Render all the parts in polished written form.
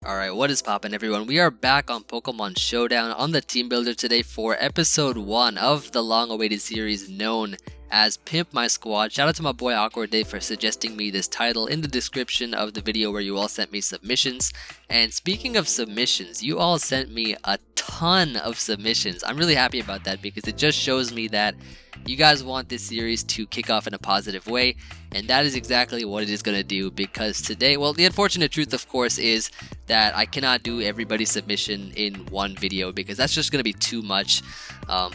Alright, what is poppin' everyone? We are back on Pokemon Showdown on the Team Builder today for episode 1 of the long-awaited series known as Pimp My Squad. Shout out to my boy Awkward Dave for suggesting me this title in the description of the video where you all sent me submissions. And speaking of submissions, you all sent me a ton of submissions. I'm really happy about that because it just shows me that you guys want this series to kick off in a positive way, and that is exactly what it is going to do because today, well, the unfortunate truth of course is that I cannot do everybody's submission in one video because that's just going to be too much,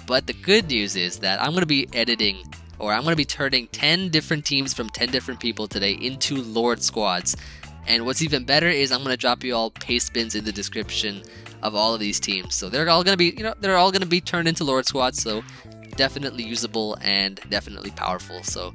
but the good news is that I'm going to be editing, or I'm going to be turning 10 different teams from 10 different people today into Lord Squads. And what's even better is I'm going to drop you all Pastebins in the description of all of these teams, so they're all going to be, they're all going to be turned into Lord Squads, so definitely usable and definitely powerful. So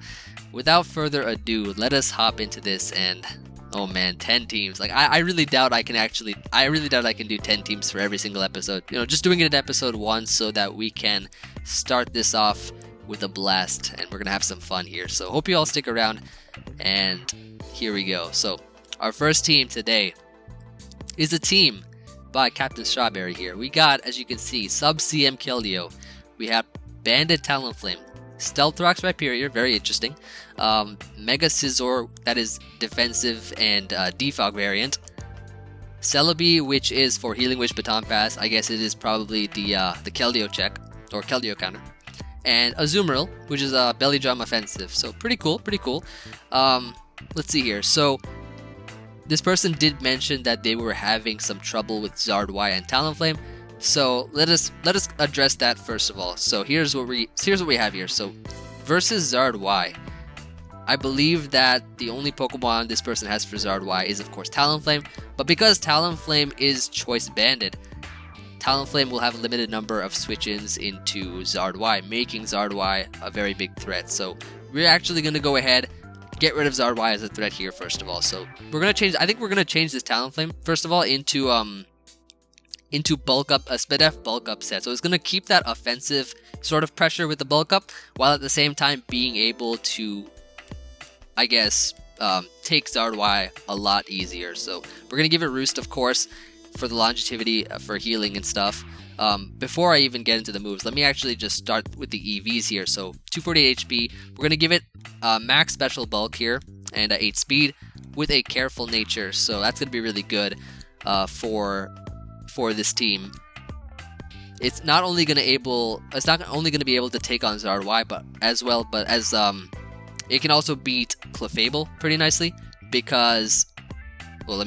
without further ado, let us hop into this. And oh man, 10 teams. Like I really doubt I can do 10 teams for every single episode. Just doing it in episode 1 so that we can start this off with a blast and we're gonna have some fun here. So hope you all stick around, and here we go. So our first team today is a team by Captain Strawberry here. We got, as you can see, Sub CM Keldeo. We have Bandit Talonflame, Stealth Rocks Rhyperior, very interesting, Mega Scizor, that is defensive and defog variant, Celebi, which is for Healing Wish Baton Pass. I guess it is probably the Keldeo check, or Keldeo counter, and Azumarill, which is a Belly Drum offensive. So pretty cool, pretty cool. Let's see here. So this person did mention that they were having some trouble with Zardwire and Talonflame. So let us address that first of all. So here's what we have here. So versus Zardwire, I believe that the only Pokemon this person has for Zardwire is of course Talonflame, but because Talonflame is choice banded, Talonflame will have a limited number of switch-ins into Zardwire, making Zardwire a very big threat. So we're actually going to go ahead, get rid of Zardwire as a threat here first of all. So we're going to change, I think we're going to change this Talonflame first of all into bulk up, a Split F bulk up set. So it's going to keep that offensive sort of pressure with the bulk up, while at the same time being able to, I guess, take Zardwire a lot easier. So we're going to give it Roost, of course, for the longevity, for healing and stuff. Before I even get into the moves, let me actually just start with the EVs here. So 248 HP, we're going to give it max special bulk here, and 8 speed with a careful nature. So that's going to be really good for this team. It's not only going to be able to take on Zardwire, but as it can also beat Clefable pretty nicely because, well,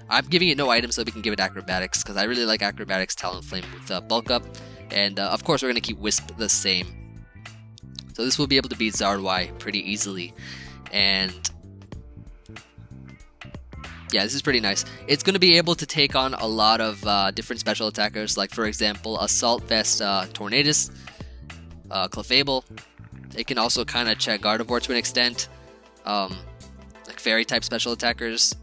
I'm giving it no items so we can give it Acrobatics because I really like Acrobatics Talonflame with bulk up, and of course we're going to keep Wisp the same. So this will be able to beat Zardwire pretty easily, and yeah, this is pretty nice. It's going to be able to take on a lot of different special attackers, like for example Assault Vest Tornadus, Clefable. It can also kind of check Gardevoir to an extent, like fairy type special attackers.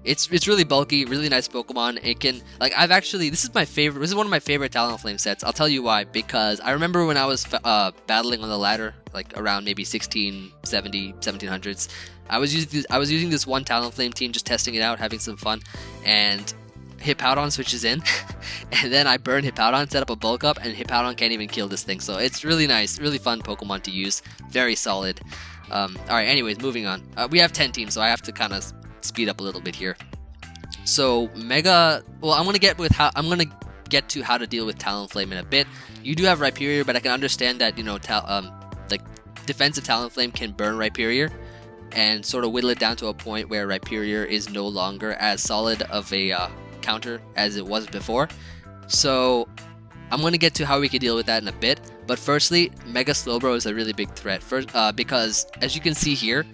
It's really bulky, really nice Pokemon. It can, like, this is one of my favorite Talonflame sets. I'll tell you why, because I remember when I was battling on the ladder, like around maybe 1670, 1700s, I was using this one Talonflame team, just testing it out, having some fun, and Hippowdon switches in, and then I burn Hippowdon, set up a bulk up, and Hippowdon can't even kill this thing. So it's really nice, really fun Pokemon to use, very solid. Alright, anyways, moving on. We have 10 teams, so I have to kind of speed up a little bit here. So I'm gonna get to how to deal with Talonflame in a bit. You do have Rhyperior, but I can understand that like defensive Talonflame can burn Rhyperior and sort of whittle it down to a point where Rhyperior is no longer as solid of a counter as it was before. So I'm gonna get to how we can deal with that in a bit. But firstly, Mega Slowbro is a really big threat because as you can see here,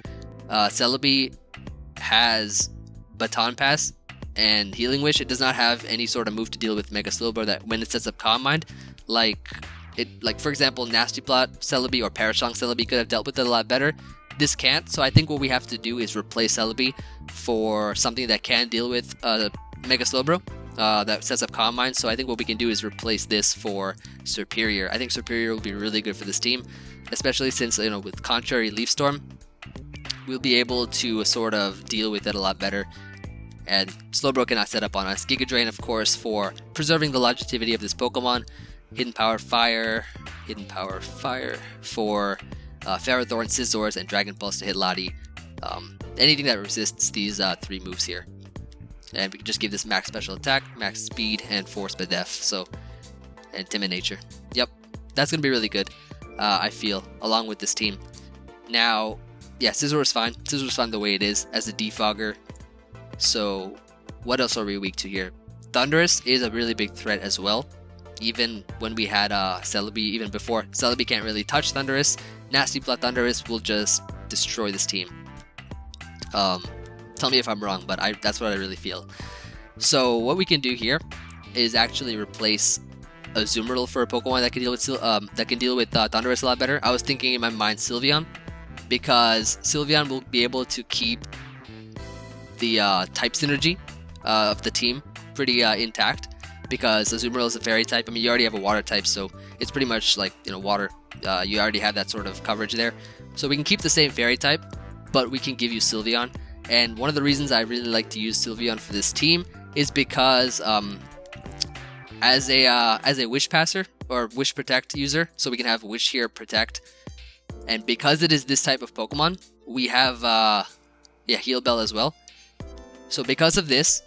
Celebi has Baton Pass and Healing Wish. It does not have any sort of move to deal with Mega Slowbro that when it sets up Calm Mind, like for example Nasty Plot Celebi or Parashong Celebi could have dealt with it a lot better. This can't, so I think what we have to do is replace Celebi for something that can deal with Mega Slowbro that sets up Calm Mind. So I think what we can do is replace this for Serperior. I think Serperior will be really good for this team, especially since with Contrary Leaf Storm, we'll be able to sort of deal with it a lot better And Slowbro cannot set up on us. Giga Drain, of course, for preserving the longevity of this Pokemon. Hidden Power Fire for Ferrothorn, Scizors, and Dragon Pulse to hit Lottie. Anything that resists these 3 moves here. And we can just give this max special attack, max speed, and force by def. So, and timid nature. Yep, that's going to be really good, I feel, along with this team. Now, yeah, Scizor is fine. Scizor is fine the way it is as a defogger. So, what else are we weak to here? Thundurus is a really big threat as well. Even when we had Celebi, even before, Celebi can't really touch Thundurus. Nasty Plot Thundurus will just destroy this team. Tell me if I'm wrong, but that's what I really feel. So what we can do here is actually replace a Azumarill for a Pokemon that can deal with Thundurus a lot better. I was thinking in my mind Sylveon, because Sylveon will be able to keep the type synergy of the team pretty intact, because Azumarill is a fairy type. I mean, you already have a water type, so it's pretty much like, water. You already have that sort of coverage there. So we can keep the same fairy type, but we can give you Sylveon. And one of the reasons I really like to use Sylveon for this team is because as a Wish Passer or Wish Protect user, so we can have Wish here Protect, and because it is this type of Pokemon, we have Heal Bell as well. So because of this,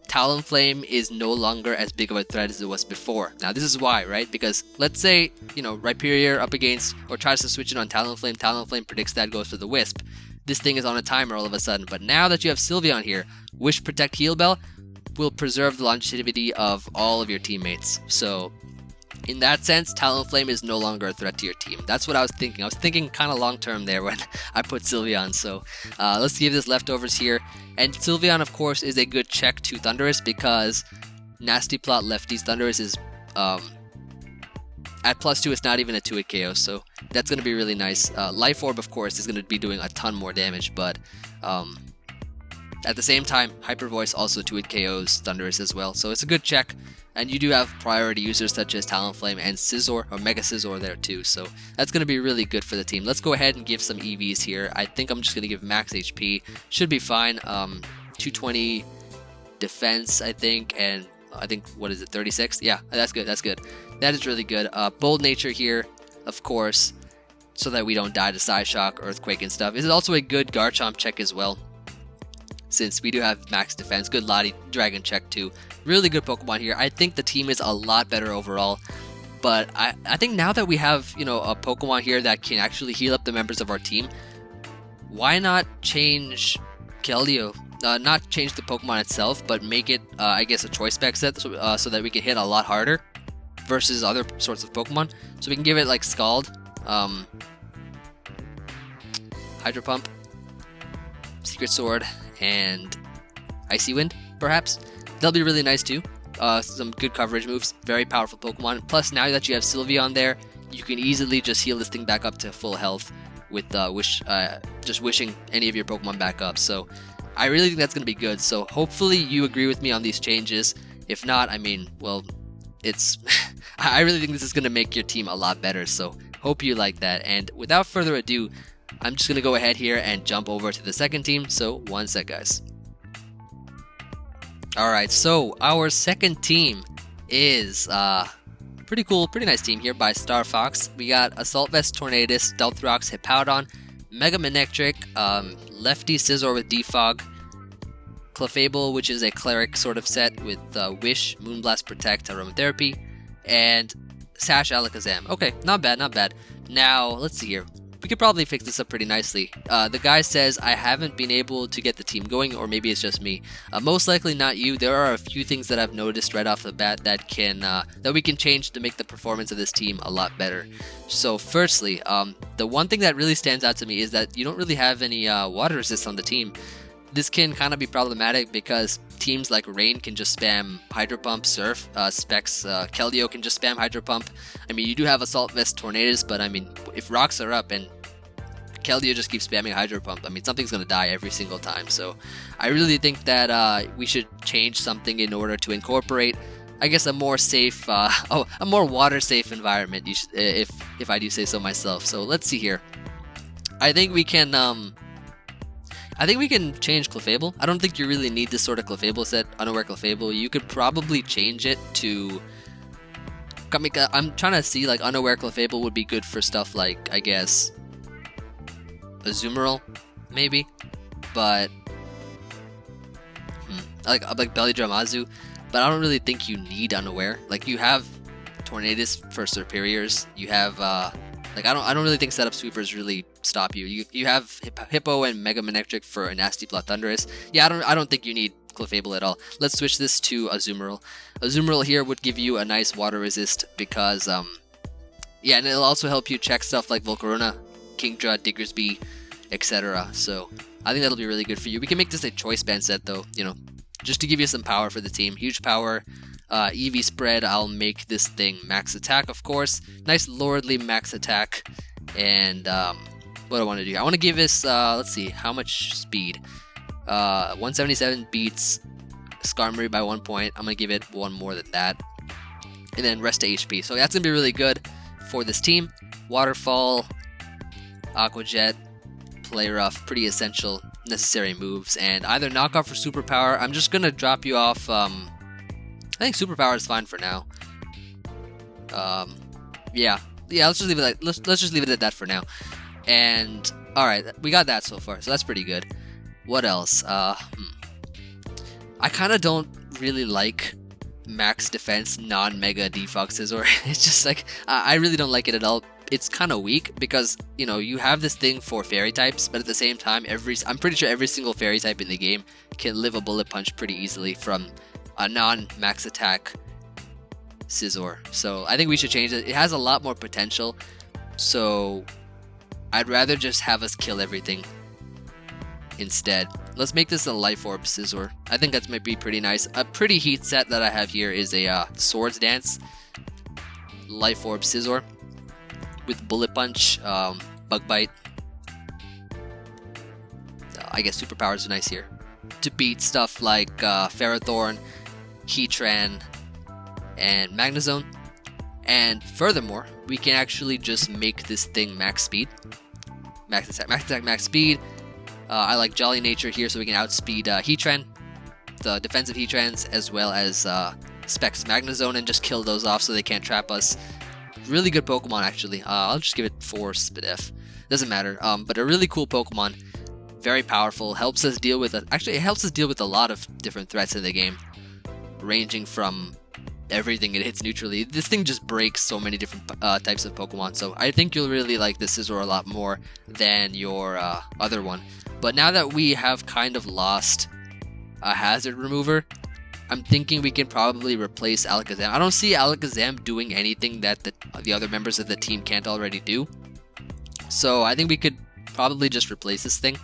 Talonflame is no longer as big of a threat as it was before. Now this is why, right? Because let's say, Rhyperior up against or tries to switch it on Talonflame, Talonflame predicts that, goes for the Wisp. This thing is on a timer all of a sudden, but now that you have Sylveon here, Wish Protect Heal Bell will preserve the longevity of all of your teammates. So in that sense, Talonflame is no longer a threat to your team. That's what I was thinking. I was thinking kind of long term there when I put Sylveon. So let's give this leftovers here. And Sylveon, of course, is a good check to Thundurus, because Nasty Plot Lefty's Thundurus is at +2, it's not even a 2-hit KO, so that's going to be really nice. Life Orb, of course, is going to be doing a ton more damage, but at the same time, Hyper Voice also 2-hit KOs Thundurus as well, so it's a good check. And you do have priority users such as Talonflame and Scizor, or Mega Scizor there too, so that's going to be really good for the team. Let's go ahead and give some EVs here. I think I'm just going to give max HP. Should be fine. 220 defense, I think, and I think, what is it, 36? Yeah, that's good, that's good. That is really good. Bold Nature here, of course, so that we don't die to Psyshock, Earthquake, and stuff. This is also a good Garchomp check as well, since we do have max defense. Good Lottie Dragon check too. Really good Pokemon here. I think the team is a lot better overall, but I think now that we have, a Pokemon here that can actually heal up the members of our team, why not change Keldeo? Not change the Pokemon itself, but make it, I guess, a choice spec set, so that we can hit a lot harder versus other sorts of Pokemon. So we can give it like Scald, Hydro Pump, Secret Sword, and Icy Wind, perhaps. That'll be really nice too. Some good coverage moves, very powerful Pokemon. Plus, now that you have Sylveon there, you can easily just heal this thing back up to full health with just wishing any of your Pokemon back up. So I really think that's going to be good. So hopefully you agree with me on these changes. If not, I mean, well, it's I really think this is going to make your team a lot better. So hope you like that. And without further ado, I'm just going to go ahead here and jump over to the second team. So one sec, guys. Alright, so our second team is pretty cool, pretty nice team here by Star Fox. We got Assault Vest, Tornadus, Stealth Rocks, Hippowdon, Mega Manectric, Lefty Scizor with Defog, Clefable, which is a Cleric sort of set with Wish, Moonblast, Protect, Aromatherapy, and Sash Alakazam. Okay, not bad, not bad. Now, let's see here. We could probably fix this up pretty nicely. The guy says, I haven't been able to get the team going, or maybe it's just me. Most likely not you. There are a few things that I've noticed right off the bat that we can change to make the performance of this team a lot better. So firstly, the one thing that really stands out to me is that you don't really have any water resist on the team. This can kind of be problematic because teams like Rain can just spam Hydro Pump, Surf, Specs, Keldeo can just spam Hydro Pump. I mean, you do have Assault Vest, Tornadus, but I mean, if rocks are up and Keldeo just keeps spamming Hydro Pump, I mean, something's going to die every single time. So I really think that we should change something in order to incorporate, I guess, a more safe, a more water-safe environment, if I do say so myself. So let's see here. I think we can, I think we can change Clefable. I don't think you really need this sort of Clefable set, Unaware Clefable. You could probably change it to... I'm trying to see, like, Unaware Clefable would be good for stuff like, I guess, Azumarill, maybe, but like Belly Drum Azu, but I don't really think you need Unaware. Like, you have Tornadus for Superiors, you have like, I don't really think setup sweepers really stop you. You have Hippo and Mega Manectric for a Nasty Plot Thundurus. Yeah, I don't think you need Clefable at all. Let's switch this to Azumarill. Azumarill here would give you a nice water resist because yeah, and it'll also help you check stuff like Volcarona, Kingdra, Diggersby, etc. So I think that'll be really good for you. We can make this a choice band set though, you know, just to give you some power for the team. Huge power. EV spread, I'll make this thing max attack, of course. Nice lordly max attack. And what do I want to do? I want to give this, let's see, how much speed? 177 beats Skarmory by 1 point. I'm going to give it one more than that. And then rest of HP. So that's going to be really good for this team. Waterfall, Aqua Jet, Play Rough, pretty essential, necessary moves. And either knock off or superpower. I'm just going to drop you off, I think superpower is fine for now. Yeah, let's just leave it let's just leave it at that for now. And all right, we got that so far, so that's pretty good. What else? I kind of don't really like max defense non-mega defog Scizor. It's just like I really don't like it at all. It's kind of weak because, you know, you have this thing for fairy types, but at the same time, I'm pretty sure every single fairy type in the game can live a bullet punch pretty easily from a non-max attack Scizor. So I think we should change it. It has a lot more potential, so I'd rather just have us kill everything instead. Let's make this a Life Orb Scizor. I think that might be pretty nice. A pretty heat set that I have here is a Swords Dance Life Orb Scizor with Bullet Punch, Bug Bite. I guess superpowers are nice here to beat stuff like Ferrothorn, Heatran, and Magnezone. And furthermore, we can actually just make this thing max speed. Max attack, max speed. I like Jolly Nature here so we can outspeed Heatran, the defensive Heatrans, as well as Specs Magnezone, and just kill those off so they can't trap us. Really good Pokemon, actually. I'll just give it 4 Spidef. Doesn't matter. But a really cool Pokemon. Very powerful. Helps us deal with actually, it helps us deal with a lot of different threats in the game, ranging from everything it hits neutrally. This thing just breaks so many different types of Pokemon. So I think you'll really like this Scizor a lot more than your other one. But now that we have kind of lost a hazard remover, I'm thinking we can probably replace Alakazam. I don't see Alakazam doing anything that the other members of the team can't already do. So I think we could probably just replace this thing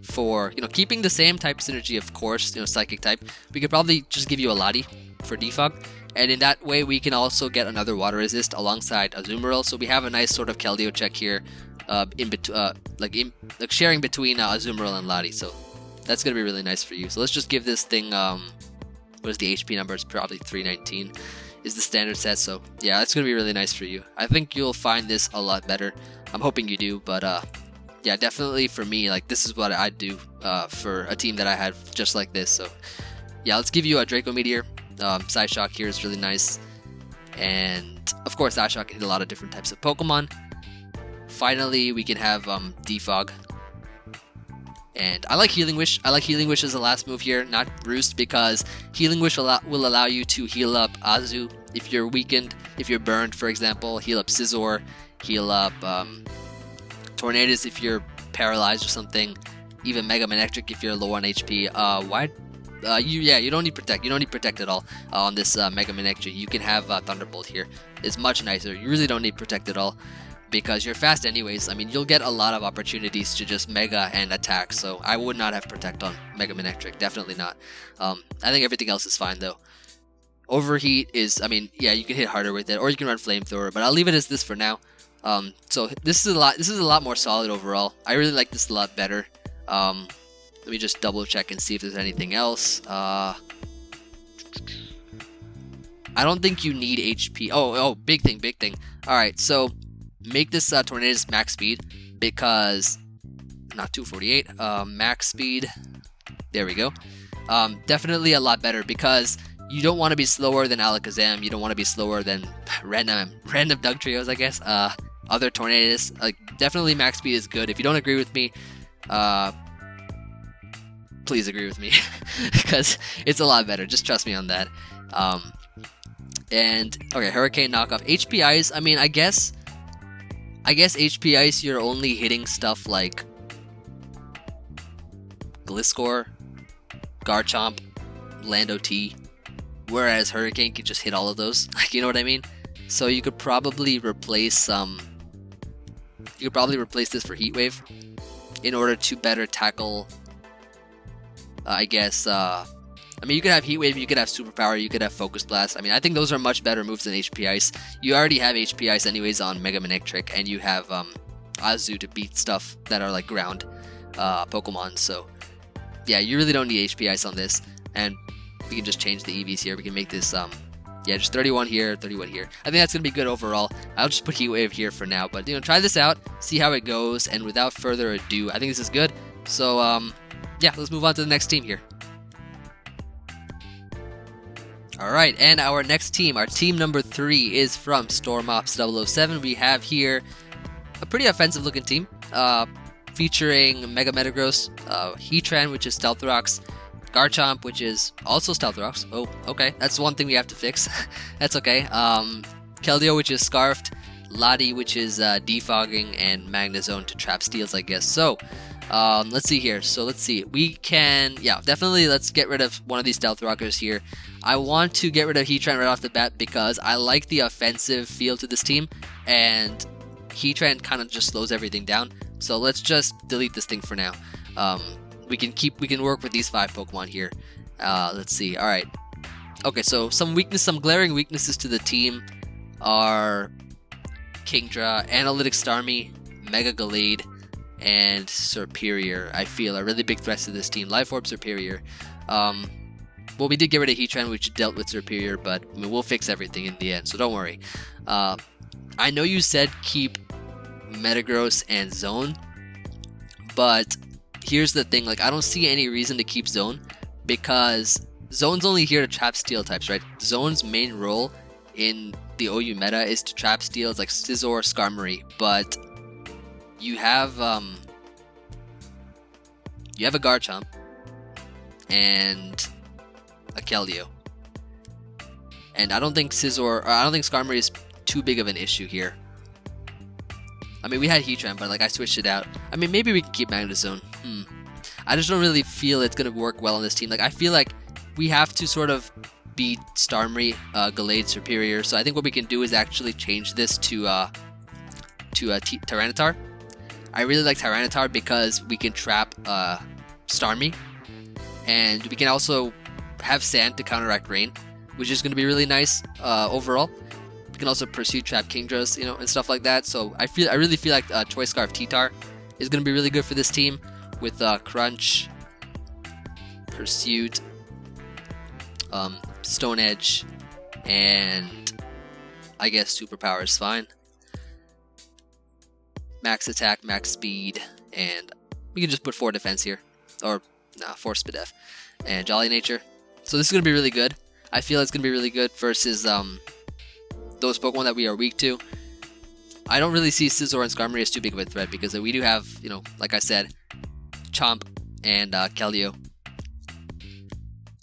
for, you know, keeping the same type synergy, of course, you know, Psychic type. We could probably just give you a Lottie for defog. And in that way, we can also get another Water Resist alongside Azumarill. So we have a nice sort of Keldeo check here, like sharing between Azumarill and Lottie. So that's gonna be really nice for you. So let's just give this thing, what is the HP number? It's probably 319 is the standard set. So yeah, that's gonna be really nice for you. I think you'll find this a lot better. I'm hoping you do, but yeah, definitely for me, like, this is what I'd do for a team that I had just like this. So yeah, let's give you a Draco Meteor. Psyshock here is really nice, and of course Psyshock can hit a lot of different types of Pokemon. Finally, we can have defog, and I like Healing Wish. I like Healing Wish as the last move here, not Roost, because Healing Wish will allow you to heal up Azu if you're weakened, if you're burned, for example. Heal up Scizor, heal up Tornadus if you're paralyzed or something, even Mega Manectric if you're low on HP. You don't need Protect. You don't need Protect at all on this Mega Manectric. You can have Thunderbolt here. It's much nicer. You really don't need Protect at all because you're fast anyways. I mean, you'll get a lot of opportunities to just Mega and attack, so I would not have Protect on Mega Manectric. Definitely not. I think everything else is fine though. Overheat is, I mean, yeah, you can hit harder with it, or you can run Flamethrower, but I'll leave it as this for now. So this is a lot more solid overall. I really like this a lot better. Let me just double check and see if there's anything else. I don't think you need HP. Oh, big thing. Alright, so make this Tornadus max speed, because not 248, max speed. There we go. Definitely a lot better because you don't want to be slower than Alakazam. You don't want to be slower than random Dugtrios, I guess. Other Tornadus. Like, definitely max speed is good. If you don't agree with me, please agree with me because it's a lot better. Just trust me on that. And okay, Hurricane knockoff. HP Ice. I mean, I guess HP Ice, you're only hitting stuff like Gliscor, Garchomp, Lando T, whereas Hurricane could just hit all of those. Like, you know what I mean? So you could probably replace this for Heat Wave in order to better tackle. I guess. I mean, you could have Heat Wave, you could have Superpower, you could have Focus Blast. I mean, I think those are much better moves than HP Ice. You already have HP Ice anyways on Mega Manectric, and you have Azu to beat stuff that are like ground Pokemon. So yeah, you really don't need HP Ice on this, and we can just change the EVs here. We can make this yeah, just 31 here, 31 here. I think that's gonna be good overall. I'll just put Heat Wave here for now, but try this out, see how it goes, and without further ado, I think this is good. So yeah, let's move on to the next team here. Alright, and our next team, our team number 3 is from Stormops 007. We have here a pretty offensive looking team, featuring Mega Metagross, Heatran, which is Stealth Rocks, Garchomp, which is also Stealth Rocks. Oh, okay, that's one thing we have to fix. That's okay. Keldeo, which is Scarfed, Lottie, which is Defogging, and Magnezone to trap steals, I guess. So, let's see here. So let's see. We can, yeah, definitely let's get rid of one of these Stealth Rockers here. I want to get rid of Heatran right off the bat because I like the offensive feel to this team, and Heatran kind of just slows everything down. So let's just delete this thing for now. We can work with these 5 Pokemon here. Let's see. All right. Okay, so some glaring weaknesses to the team are Kingdra, Analytic Starmie, Mega Gallade, and Serperior. I feel are really big threats to this team. Life Orb, Serperior. Well, we did get rid of Heatran, which dealt with Serperior, but I mean, we'll fix everything in the end, so don't worry. I know you said keep Metagross and Zone, but here's the thing, like, I don't see any reason to keep Zone, because Zone's only here to trap steel types, right? Zone's main role in the OU meta is to trap steals like Scizor, Skarmory, but you have a Garchomp and a Keldeo, and I don't think Skarmory is too big of an issue here. I mean, we had Heatran, but like I switched it out. I mean, maybe we can keep Magnezone. I just don't really feel it's gonna work well on this team. Like, I feel like we have to sort of beat Starmie, Gallade, Serperior. So I think what we can do is actually change this to Tyranitar. I really like Tyranitar because we can trap Starmie, and we can also have Sand to counteract Rain, which is going to be really nice overall. We can also pursue trap Kingdras, and stuff like that. So I really feel like Choice Scarf T-Tar is going to be really good for this team with Crunch, Pursuit, Stone Edge, and I guess Superpower is fine. Max attack, max speed, and we can just put 4 defense here, or 4 speed def, and Jolly Nature. So this is going to be really good. I feel it's going to be really good versus those Pokemon that we are weak to. I don't really see Scizor and Skarmory as too big of a threat because we do have, like I said, Chomp and Keldeo.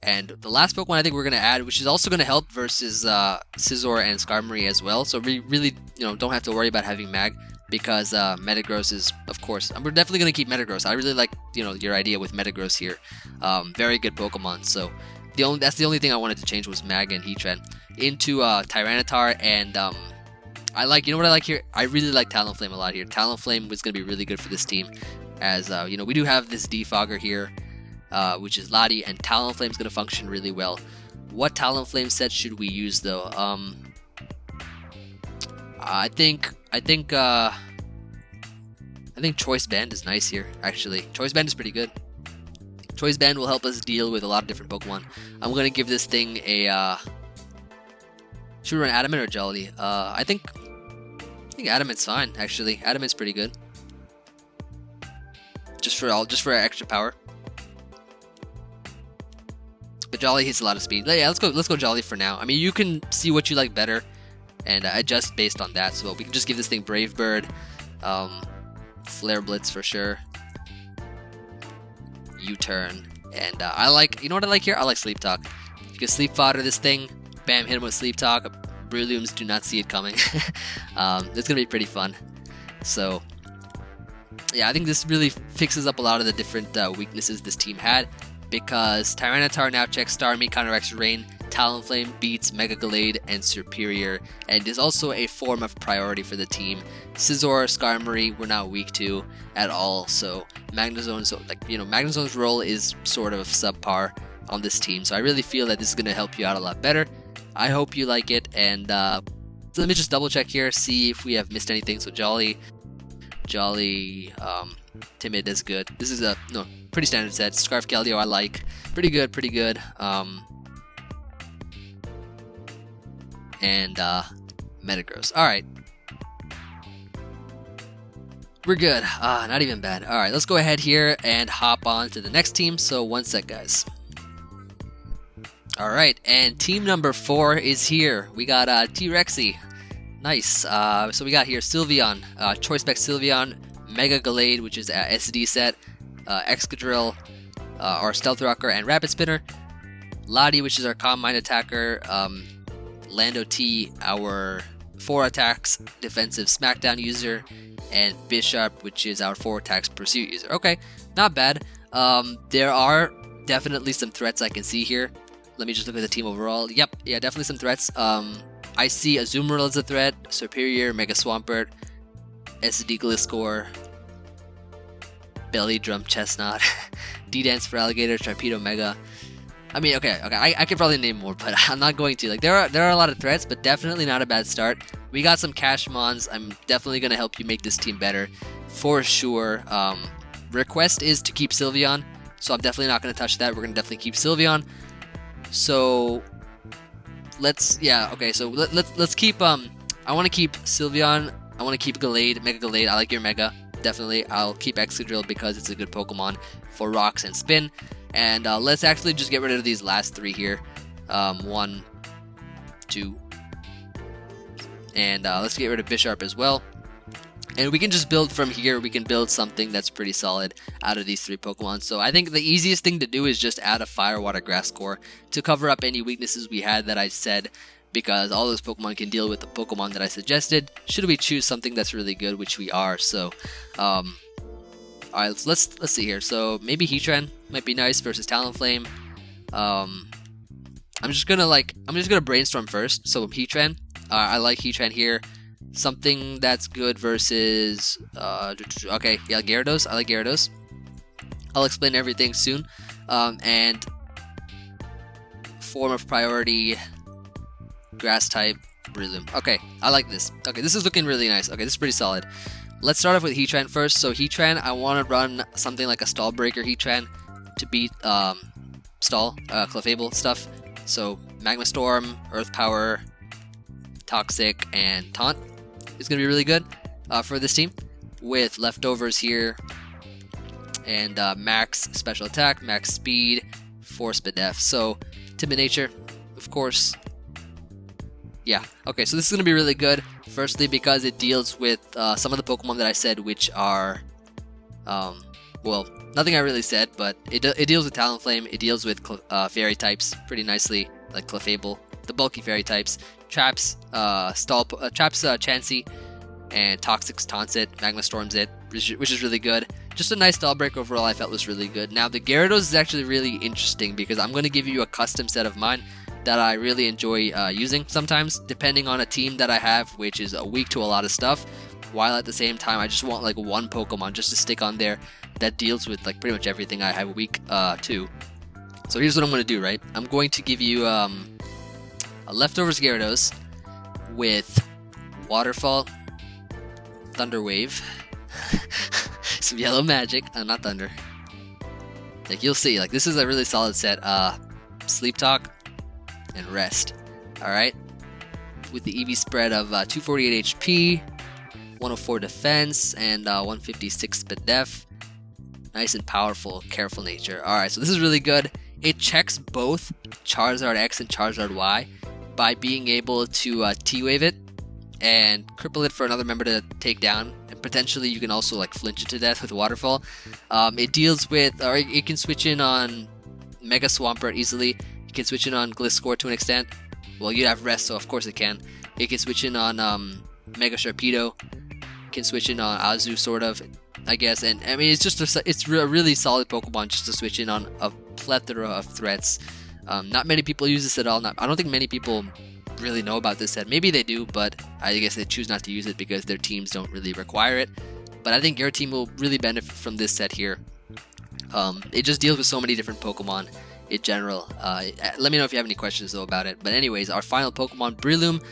And the last Pokemon I think we're going to add, which is also going to help versus Scizor and Skarmory as well. So we really, don't have to worry about having Mag, because Metagross is, of course, we're definitely going to keep Metagross. I really like, your idea with Metagross here. Very good Pokemon. So that's the only thing I wanted to change was Mag and Heatran into Tyranitar, and I like, what I like here? I really like Talonflame a lot here. Talonflame was going to be really good for this team, as we do have this Defogger here, which is Lottie, and Talonflame is going to function really well. What Talonflame set should we use though? I think Choice Band is nice here. Actually, Choice Band is pretty good. Choice Band will help us deal with a lot of different Pokemon. I'm gonna give this thing a. Should we run Adamant or Jelly? I think Adamant's fine. Actually, Adamant's pretty good. just for extra power. But Jolly hits a lot of speed. Yeah, let's go Jolly for now. I mean, you can see what you like better and adjust based on that. So we can just give this thing Brave Bird, Flare Blitz for sure, U-turn, and I like, you know what I like here? I like Sleep Talk. You can Sleep Fodder this thing, bam, hit him with Sleep Talk. Brilliums do not see it coming. It's gonna be pretty fun. So yeah, I think this really fixes up a lot of the different weaknesses this team had, because Tyranitar now checks Starmie, counteracts Rain, Talonflame beats Mega Gallade and Superior, and is also a form of priority for the team. Scizor, Skarmory, we're not weak to at all, so Magnezone's, Magnezone's role is sort of subpar on this team, so I really feel that this is going to help you out a lot better. I hope you like it, and let me just double check here, see if we have missed anything. So Jolly, Timid is good. This is a pretty standard set. Scarf Galio I like, pretty good. And Metagross. All right, we're good. Not even bad. All right, let's go ahead here and hop on to the next team. So one sec, guys. All right, and team number 4 is here. We got T-Rexi. Nice. So we got here Sylveon, Choice Spec Sylveon, Mega Gallade, which is a SD set, Excadrill, our Stealth Rocker, and Rapid Spinner. Lottie, which is our Calm Mind attacker. Lando T, our 4 attacks defensive Smackdown user, and Bishop, which is our 4 attacks Pursuit user. Okay, not bad. There are definitely some threats I can see here. Let me just look at the team overall. Yep, yeah, definitely some threats. I see Azumarill as a threat, Superior, Mega Swampert, SD Gliscor, Belly Drum Chestnut, D-Dance for Alligator, Sharpedo Mega. I mean, okay, I could probably name more, but I'm not going to. Like, there are a lot of threats, but definitely not a bad start. We got some Cashmons. I'm definitely going to help you make this team better, for sure. Request is to keep Sylveon, so I'm definitely not going to touch that. We're going to definitely keep Sylveon. So let's keep I want to keep Sylveon, I want to keep Gallade, Mega Gallade. I like your Mega, definitely. I'll keep Excadrill because it's a good Pokemon for Rocks and Spin. And let's actually just get rid of these last 3 here. 1, 2, and let's get rid of Bisharp as well. And we can just build from here. We can build something that's pretty solid out of these 3 Pokemon. So I think the easiest thing to do is just add a Fire, Water, Grass core to cover up any weaknesses we had that I said, because all those Pokemon can deal with the Pokemon that I suggested, should we choose something that's really good, which we are. So, alright, let's see here. So maybe Heatran might be nice versus Talonflame. I'm just gonna brainstorm first. So Heatran, I like Heatran here. Something that's good versus okay, yeah, Gyarados. I like Gyarados. I'll explain everything soon. And form of priority, Grass type, Breloom. Okay, I like this. Okay, this is looking really nice. Okay, this is pretty solid. Let's start off with Heatran first. So Heatran, I want to run something like a Stall Breaker Heatran to beat Clefable stuff. So Magma Storm, Earth Power, Toxic, and Taunt is going to be really good for this team, with leftovers here, and max special attack, max speed, force Bidef. So Timid Nature, of course. Yeah, okay, so this is going to be really good. Firstly, because it deals with some of the Pokemon that I said, which are, well, nothing I really said, but it deals with Talonflame, it deals with Fairy types pretty nicely, like Clefable, the bulky Fairy types, traps Chansey, and Toxics taunts it, Magma Storms it, which is really good. Just a nice Stall Break overall, I felt was really good. Now, the Gyarados is actually really interesting because I'm going to give you a custom set of mine that I really enjoy using sometimes, depending on a team that I have, which is weak to a lot of stuff, while at the same time I just want like one Pokemon just to stick on there that deals with like pretty much everything I have weak to. So here's what I'm going to do, right? I'm going to give you a Leftovers Gyarados with Waterfall, Thunder Wave, some Yellow Magic, not Thunder. Like, you'll see, like, this is a really solid set. Sleep Talk and Rest. Alright? With the EV spread of 248 HP, 104 defense, and 156 speed def. Nice and powerful, careful nature. Alright, so this is really good. It checks both Charizard X and Charizard Y by being able to T-Wave it and cripple it for another member to take down. And potentially you can also like flinch it to death with Waterfall. It deals with, or it can switch in on Mega Swampert easily. It can switch in on Gliscor to an extent. Well, you have Rest, so of course it can. It can switch in on Mega Sharpedo. It can switch in on Azu, sort of, I guess. And I mean, it's just it's a really solid Pokemon just to switch in on a plethora of threats. Not many people use this at all. I don't think many people really know about this set. Maybe they do, but I guess they choose not to use it because their teams don't really require it. But I think your team will really benefit from this set here. It just deals with so many different Pokemon in general. Let me know if you have any questions though about it. But anyways, our final Pokemon, Breloom.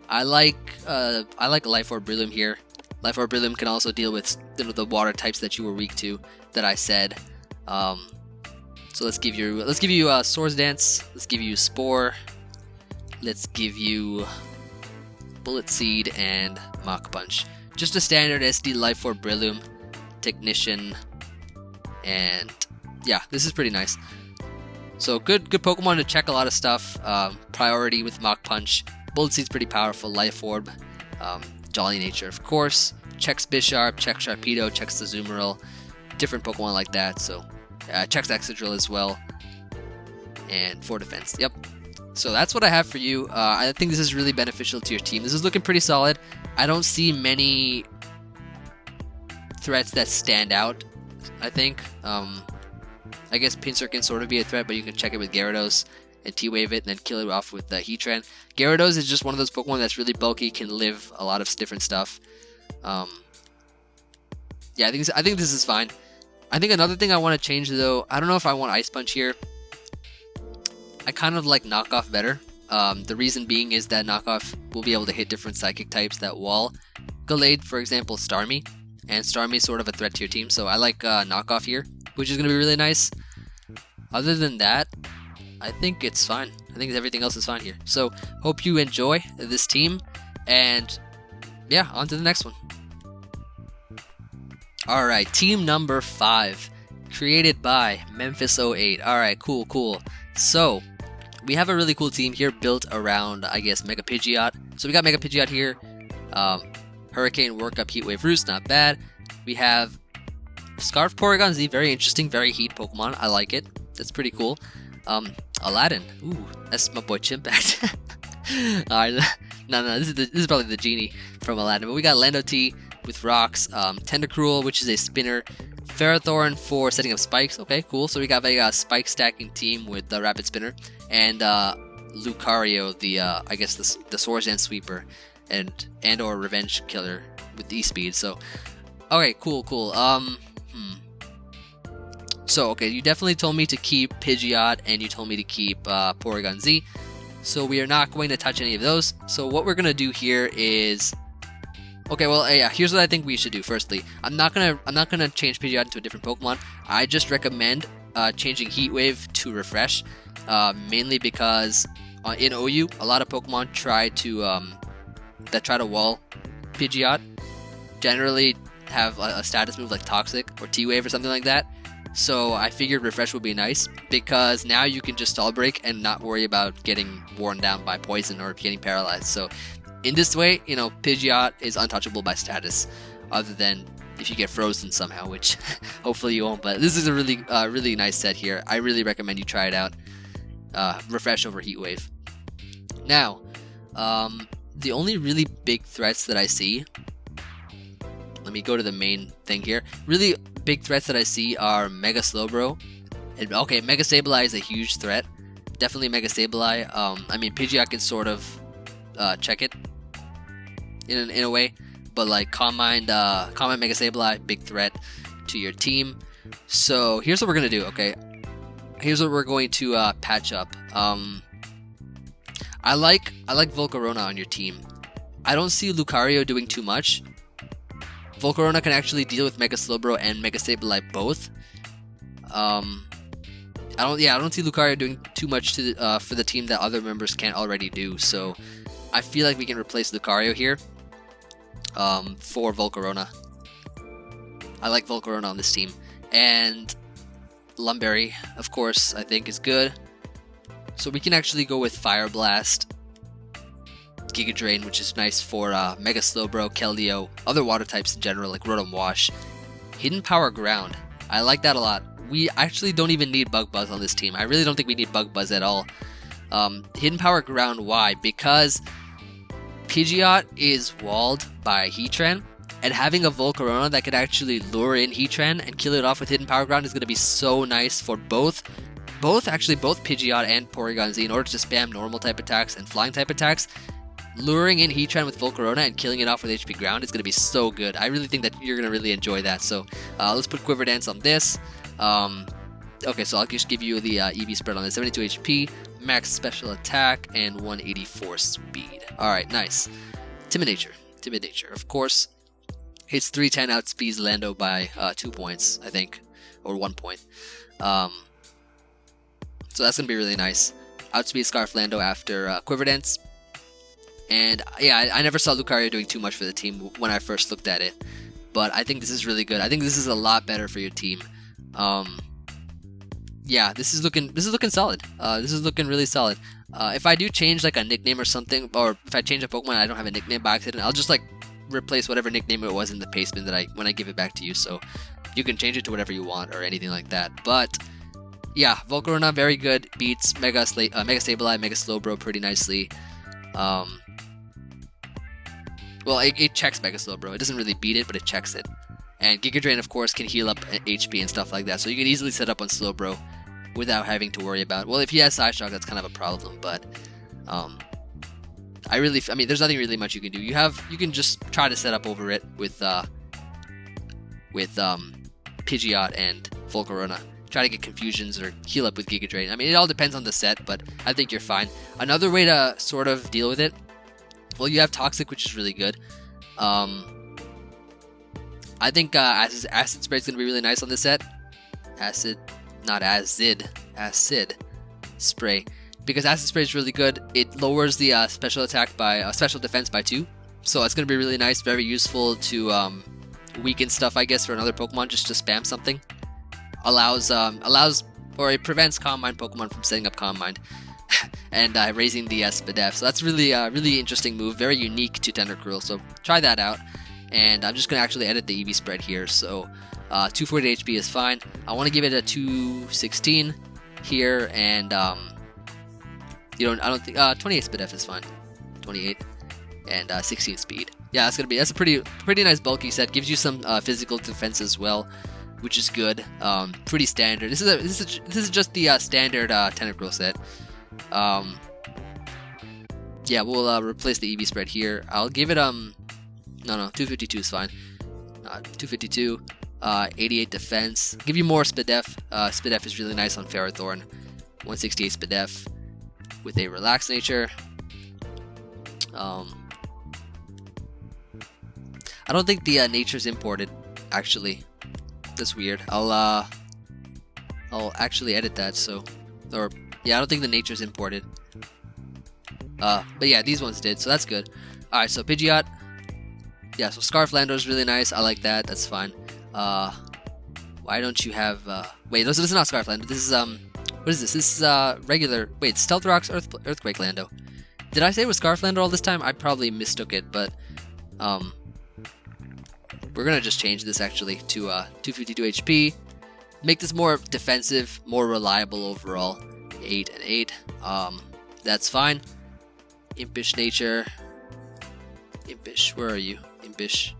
I like Life Orb Breloom here. Life Orb Breloom can also deal with the water types that you were weak to, that I said. So let's give you Swords Dance. Let's give you Spore. Let's give you Bullet Seed and Mach Punch. Just a standard SD Life Orb Breloom, Technician, and yeah, this is pretty nice. So good Pokemon to check a lot of stuff. Priority with Mach Punch. Bullet Seed's pretty powerful. Life Orb, Jolly Nature, of course. Checks Bisharp, checks Sharpedo, checks the Azumarill. Different Pokemon like that. So checks Excadrill as well. And 4 defense. Yep. So that's what I have for you. I think this is really beneficial to your team. This is looking pretty solid. I don't see many threats that stand out, I think. I guess Pinsir can sort of be a threat, but you can check it with Gyarados and T-Wave it and then kill it off with the Heatran. Gyarados is just one of those Pokemon that's really bulky, can live a lot of different stuff. Yeah, I think this is fine. I think another thing I want to change though, I don't know if I want Ice Punch here. I kind of like Knockoff better. The reason being is that Knockoff will be able to hit different Psychic types that wall. Gallade, for example, Starmie. And Starmie is sort of a threat to your team, so I like Knockoff here, which is going to be really nice. Other than that, I think it's fine. I think everything else is fine here. So, hope you enjoy this team, and yeah, on to the next one. Alright, team number 5, created by Memphis 08. Alright, cool. So, we have a really cool team here built around, I guess, Mega Pidgeot. So we got Mega Pidgeot here. Hurricane, Workup, Heatwave, Roost, not bad. We have Scarf Porygon Z, very interesting, very heat Pokemon. I like it. That's pretty cool. Aladdin. Ooh, that's my boy Chimpat. Alright, no, this is probably the genie from Aladdin. But we got Lando T with rocks, Tentacruel, which is a spinner, Ferrothorn for setting up spikes. Okay, cool. So we got a spike stacking team with the Rapid Spinner, and Lucario, the I guess the Swords Dance Sweeper, and or Revenge Killer with E-Speed. So, okay, cool. So, okay, you definitely told me to keep Pidgeot, and you told me to keep Porygon Z. So we are not going to touch any of those. So what we're gonna do here is, okay, well, yeah, here's what I think we should do. Firstly, I'm not gonna change Pidgeot into a different Pokemon. I just recommend changing Heatwave to Refresh, mainly because in OU, a lot of Pokemon try to wall Pidgeot generally have a status move like Toxic or T-Wave or something like that. So I figured Refresh would be nice, because now you can just Stall Break and not worry about getting worn down by poison or getting paralyzed. So in this way, you know, Pidgeot is untouchable by status, other than if you get frozen somehow, which hopefully you won't. But this is a really nice set here. I really recommend you try it out. Refresh over Heatwave. Now, the only really big threats that I see, let me go to the main thing here. Really big threats that I see are Mega Slowbro. And, okay, Mega Sableye is a huge threat. Definitely Mega Sableye. I mean, Pidgeot can sort of check it in a way, but like Calm Mind Mega Sableye, big threat to your team. So here's what we're gonna do. Okay, here's what we're going to patch up. I like Volcarona on your team. I don't see Lucario doing too much. Volcarona can actually deal with Mega Slowbro and Mega Sableye both. I don't see Lucario doing too much to for the team that other members can't already do. So I feel like we can replace Lucario here for Volcarona. I like Volcarona on this team. And Lumberry, of course, I think is good. So we can actually go with Fire Blast, Giga Drain, which is nice for Mega Slowbro, Keldeo, other water types in general, like Rotom Wash. Hidden Power Ground, I like that a lot. We actually don't even need Bug Buzz on this team. I really don't think we need Bug Buzz at all. Hidden Power Ground, why? Because Pidgeot is walled by Heatran, and having a Volcarona that could actually lure in Heatran and kill it off with Hidden Power Ground is going to be so nice for both Pidgeot and Porygon Z in order to spam normal type attacks and flying type attacks. Luring in Heatran with Volcarona and killing it off with HP Ground is going to be so good. I really think that you're going to really enjoy that. So let's put Quiver Dance on this. Okay, so I'll just give you the EV spread on this. 72 HP, max special attack, and 184 speed. Alright, nice. Timid Nature, of course. Hits 310, outspeeds Lando by 2 points, I think. Or 1 point. So that's going to be really nice. Outspeed Scarf Lando after Quiver Dance. And yeah, I never saw Lucario doing too much for the team when I first looked at it. But I think this is really good. I think this is a lot better for your team. Yeah, this is looking solid. This is looking really solid. If I do change like a nickname or something, or if I change a Pokemon I don't have a nickname by accident, I'll just like replace whatever nickname it was in the Pastebin that when I give it back to you. So you can change it to whatever you want or anything like that. But yeah, Volcarona very good. Beats Mega Sableye, Mega Slowbro pretty nicely. Well, it checks Mega Slowbro. It doesn't really beat it, but it checks it. And Giga Drain, of course, can heal up HP and stuff like that. So you can easily set up on Slowbro without having to worry about. Well, if he has Side Shock, that's kind of a problem. But I mean, there's nothing really much you can do. You can just try to set up over it with Pidgeot and Volcarona. Try to get confusions or heal up with Giga Drain. I mean, it all depends on the set, but I think you're fine. Another way to sort of deal with it. Well, you have Toxic, which is really good. I think Acid Spray is going to be really nice on this set. Acid Spray. Because Acid Spray is really good. It lowers the special defense by 2. So it's going to be really nice, very useful to weaken stuff, I guess, for another Pokemon, just to spam something. Or it prevents Calm Mind Pokemon from setting up Calm Mind. And raising the Spadef. So that's really interesting move, very unique to Tentacruel, so try that out. And I'm just going to actually edit the EV spread here, so 240 HP is fine. I want to give it a 216 here, and I don't think 28 Spadef is fine. 28 and 16 speed. Yeah, that's a pretty nice bulky set. Gives you some physical defense as well, which is good. Pretty standard. This is just the standard Tentacruel set. Yeah, we'll replace the EV spread here. I'll give it 252 is fine. 252, 88 defense. Give you more Spadef. Spadef is really nice on Ferrothorn. 168 Spadef with a Relaxed Nature. I don't think the nature's imported, actually. That's weird. I'll actually edit that, yeah, I don't think the nature's imported. But yeah, these ones did, so that's good. Alright, so Pidgeot. Yeah, so Scarf Lando is really nice. I like that. That's fine. Why don't you have... Wait, this is not Scarf Lando. This is, what is this? This is, regular... Wait, Stealth Rock's Earthquake Lando. Did I say it was Scarf Lando all this time? I probably mistook it, but... We're gonna just change this, actually, to, 252 HP. Make this more defensive, more reliable overall. 8 and 8. That's fine. Impish Nature. Impish, where are you? Impish.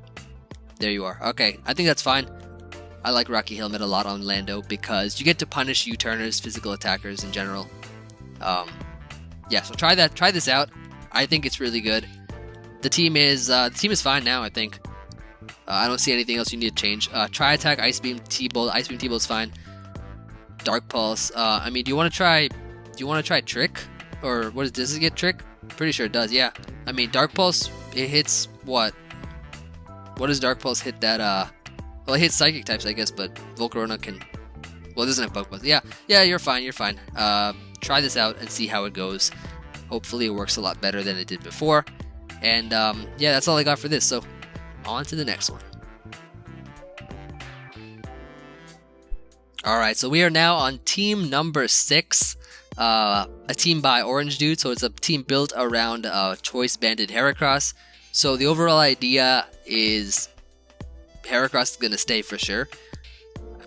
There you are. Okay, I think that's fine. I like Rocky Helmet a lot on Lando because you get to punish U-turners, physical attackers in general. Yeah, so try that. Try this out. I think it's really good. The team is fine now, I think. I don't see anything else you need to change. Try Attack, Ice Beam, T-Bolt. Ice Beam, T-Bolt is fine. Dark Pulse. I mean, do you want to try Trick? Or does it get Trick? Pretty sure it does, yeah. I mean, Dark Pulse, it hits what? What does Dark Pulse hit that, well, it hits Psychic types, I guess, but Volcarona can... Well, it doesn't have Bug Buzz. Yeah, you're fine. Try this out and see how it goes. Hopefully it works a lot better than it did before. And, yeah, that's all I got for this, so on to the next one. Alright, so we are now on team number 6. A team by Orange Dude, so it's a team built around Choice Banded Heracross. So the overall idea is Heracross is going to stay for sure.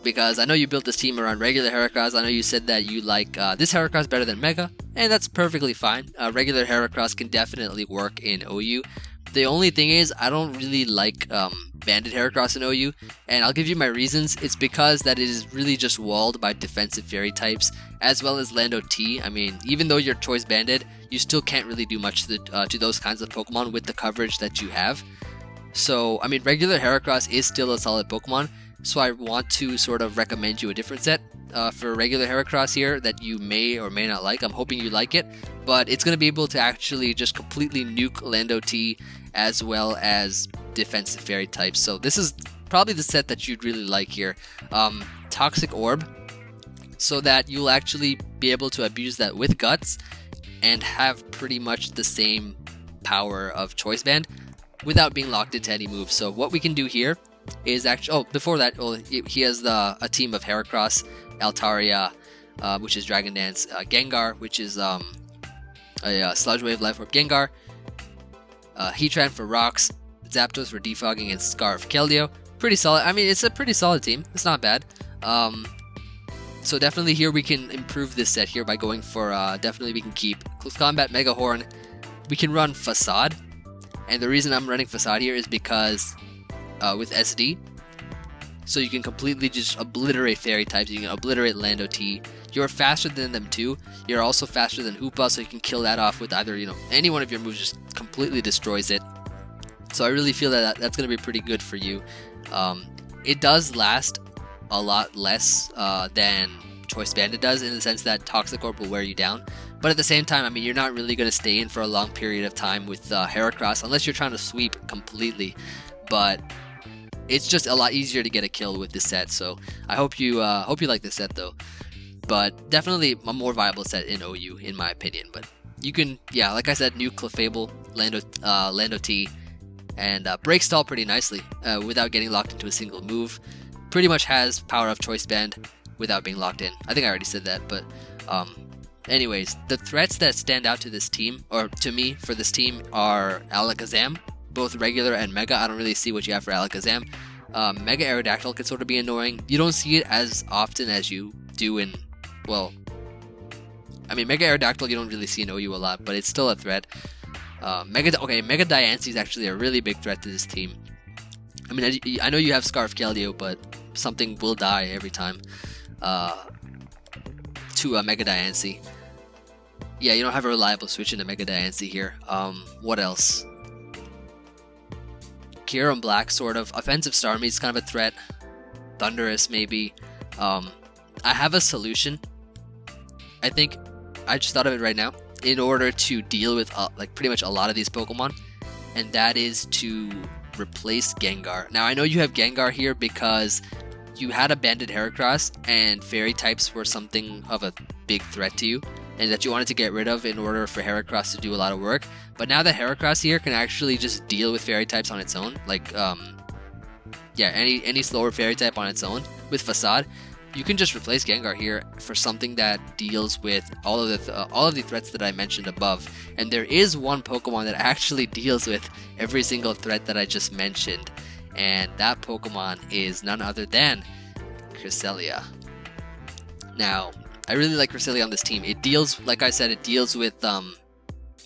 Because I know you built this team around regular Heracross. I know you said that you like this Heracross better than Mega, and that's perfectly fine. Regular Heracross can definitely work in OU. The only thing is, I don't really like Banded Heracross in OU, and I'll give you my reasons. It's because that it is really just walled by defensive fairy types, as well as Lando T. I mean, even though you're Choice Banded, you still can't really do much to those kinds of Pokemon with the coverage that you have. So, I mean, regular Heracross is still a solid Pokemon, so I want to sort of recommend you a different set for regular Heracross here that you may or may not like. I'm hoping you like it, but it's going to be able to actually just completely nuke Lando T as well as defensive fairy types. So this is probably the set that you'd really like here. Toxic Orb, so that you'll actually be able to abuse that with Guts and have pretty much the same power of Choice Band without being locked into any moves. So what we can do here is actually, before that, he has a team of Heracross, Altaria, which is Dragon Dance, Gengar, which is a Sludge Wave Life Orb Gengar, Heatran for Rocks, Zapdos for Defogging, and Scarf Keldeo. Pretty solid. I mean, it's a pretty solid team. It's not bad. So definitely here we can improve this set here by going for, definitely we can keep Close Combat, Mega Horn. We can run Facade. And the reason I'm running Facade here is because with SD, so you can completely just obliterate fairy types. You can obliterate Lando T. You're faster than them too. You're also faster than Hoopa, so you can kill that off with either, any one of your moves just completely destroys it. So I really feel that that's going to be pretty good for you. It does last a lot less than Choice Banded does, in the sense that Toxic Orb will wear you down. But at the same time, I mean, you're not really going to stay in for a long period of time with Heracross, unless you're trying to sweep completely. But it's just a lot easier to get a kill with this set, so I hope you like this set though. But definitely a more viable set in OU, in my opinion. But you can, yeah, like I said, nuke Clefable, Lando T, and break stall pretty nicely without getting locked into a single move. Pretty much has power of Choice Band without being locked in. I think I already said that, but anyways, the threats that stand out to this team, or to me for this team, are Alakazam, both regular and Mega. I don't really see what you have for Alakazam. Mega Aerodactyl can sort of be annoying. You don't see it as often as you do in, well, I mean, Mega Aerodactyl you don't really see in OU a lot, but it's still a threat. Mega Diancie is actually a really big threat to this team. I mean, I know you have Scarf Keldeo, but something will die every time to a Mega Diancie. Yeah, you don't have a reliable switch into Mega Diancie here. What else? Kyurem Black, sort of. Offensive Starmie is kind of a threat. Thundurus, maybe. I have a solution. I think I just thought of it right now. In order to deal with like pretty much a lot of these Pokemon, and that is to replace Gengar. Now I know you have Gengar here because you had a Banded Heracross and Fairy types were something of a big threat to you, and that you wanted to get rid of in order for Heracross to do a lot of work. But now that Heracross here can actually just deal with Fairy types on its own, like yeah, any slower Fairy type on its own with Facade, you can just replace Gengar here for something that deals with all of the threats that I mentioned above. And there is one Pokemon that actually deals with every single threat that I just mentioned, and that Pokemon is none other than Cresselia. Now, I really like Cresselia on this team. It deals, like I said, it deals with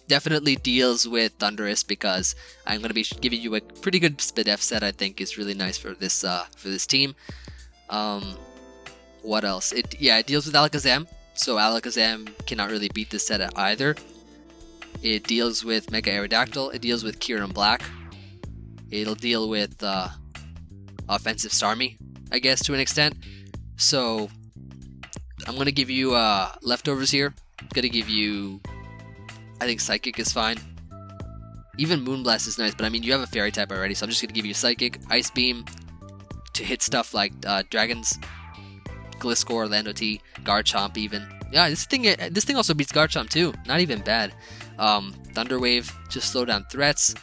definitely deals with Thundurus, because I'm going to be giving you a pretty good Spadef set. I think is really nice for this team. What else? It deals with Alakazam, so Alakazam cannot really beat this set either. It deals with Mega Aerodactyl. It deals with Kyurem Black. It'll deal with Offensive Starmie, I guess, to an extent. So I'm gonna give you leftovers here. I'm gonna give you, I think Psychic is fine. Even Moonblast is nice, but I mean you have a Fairy type already, so I'm just gonna give you Psychic, Ice Beam to hit stuff like Dragons, Gliscor, Lando T, Garchomp even. Yeah, this thing also beats Garchomp too. Not even bad. Thunder Wave to slow down threats,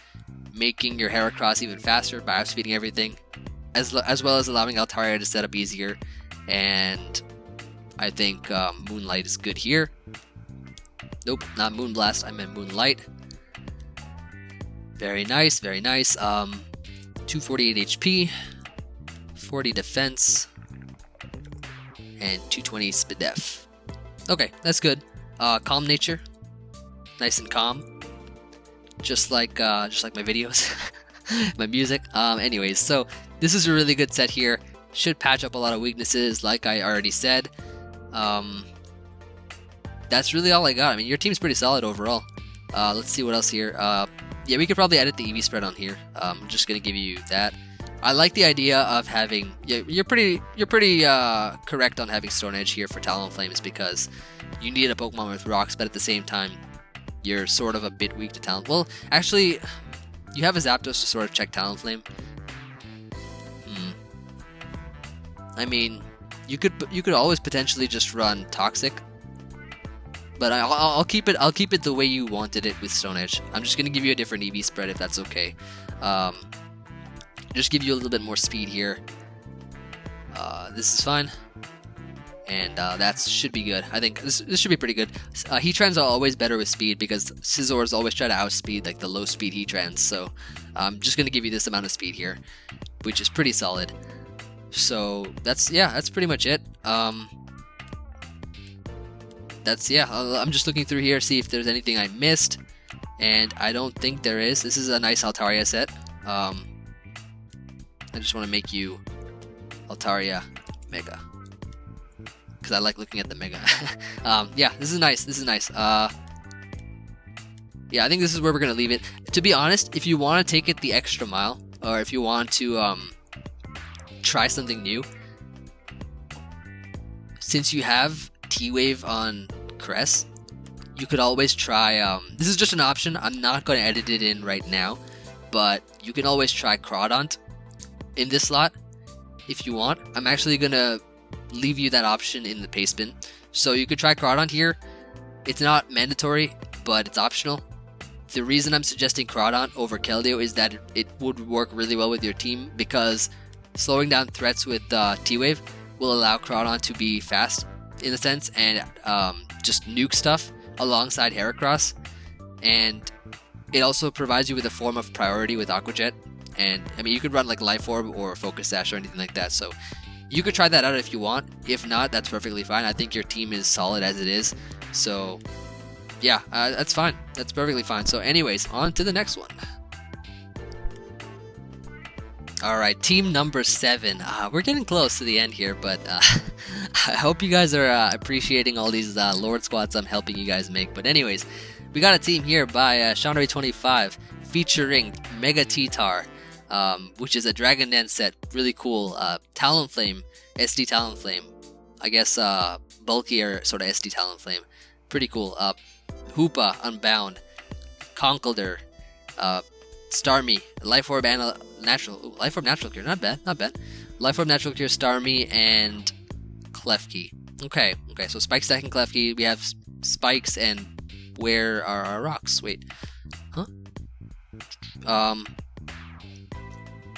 making your Heracross even faster by outspeeding everything, as well as allowing Altaria to set up easier. and I think Moonlight is good here. Nope, not Moonblast, I meant Moonlight. Very nice, very nice. 248 HP, 40 defense, and 220 speed def. Okay, that's good. Calm nature, nice and calm, just like my videos, my music. Anyways, so this is a really good set here. Should patch up a lot of weaknesses, like I already said. That's really all I got. I mean, your team's pretty solid overall. Let's see what else here. Yeah, we could probably edit the EV spread on here. I'm just gonna give you that. I like the idea of having. Yeah, you're pretty correct on having Stone Edge here for Talonflames, because you need a Pokemon with rocks, but at the same time, you're sort of a bit weak to Talon. Well, actually, you have a Zapdos to sort of check Talonflame. I mean, you could always potentially just run Toxic, but I'll keep it the way you wanted it with Stone Edge. I'm just gonna give you a different EV spread if that's okay. Just give you a little bit more speed here. This is fine, and that should be good. I think this should be pretty good. Heatrans are always better with speed because Scizors always try to outspeed like the low speed Heatrans. So I'm just gonna give you this amount of speed here, which is pretty solid. So that's pretty much it. I'm just looking through here, see if there's anything I missed, and I don't think there is. This is a nice Altaria set. I just want to make you Altaria Mega, because I like looking at the Mega. Yeah, this is nice. This is nice. Yeah, I think this is where we're gonna leave it. To be honest, if you want to take it the extra mile, or if you want to try something new, since you have T-Wave on Cress, you could always try, this is just an option, I'm not going to edit it in right now, but you can always try Crawdont in this slot if you want. I'm actually going to leave you that option in the Pastebin, so you could try Crawdont here. It's not mandatory, but it's optional. The reason I'm suggesting Crawdont over Keldeo is that it would work really well with your team, because slowing down threats with T-Wave will allow Crawdont to be fast in a sense, and just nuke stuff alongside Heracross, and it also provides you with a form of priority with Aqua Jet. And I mean, you could run like Life Orb or Focus Sash or anything like that, so you could try that out if you want. If not, that's perfectly fine. I think your team is solid as it is, so yeah, that's fine. That's perfectly fine. So anyways, on to the next one. Alright, team number 7. We're getting close to the end here, but I hope you guys are appreciating all these Lord squats I'm helping you guys make. But anyways, we got a team here by Shanray25 featuring Mega T-Tar, which is a Dragon Dance set. Really cool. Talonflame, SD Talonflame. I guess bulkier sort of SD Talonflame. Pretty cool. Hoopa, Unbound. Conkeldurr. Starmie, Life Orb and Life Orb Natural Cure, not bad. Life Orb Natural Cure, Starmie, and Klefki. Okay, so Spike Stack and Klefki, we have spikes, and where are our rocks? Wait, huh?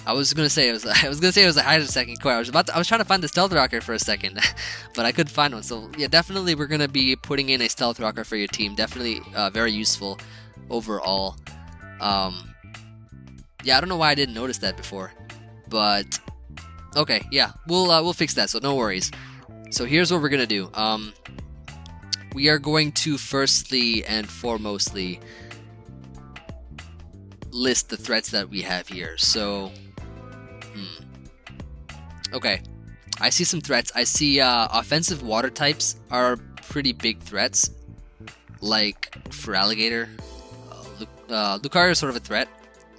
I was gonna say it was a hydro second core. I was trying to find the Stealth Rocker for a second, but I couldn't find one. So yeah, definitely we're gonna be putting in a Stealth Rocker for your team. Definitely very useful overall. Yeah, I don't know why I didn't notice that before, but okay, yeah, we'll fix that, so no worries. So here's what we're gonna do. We are going to firstly and foremostly list the threats that we have here. So, okay, I see some threats. I see offensive water types are pretty big threats, like for Alligator. Lucario is sort of a threat.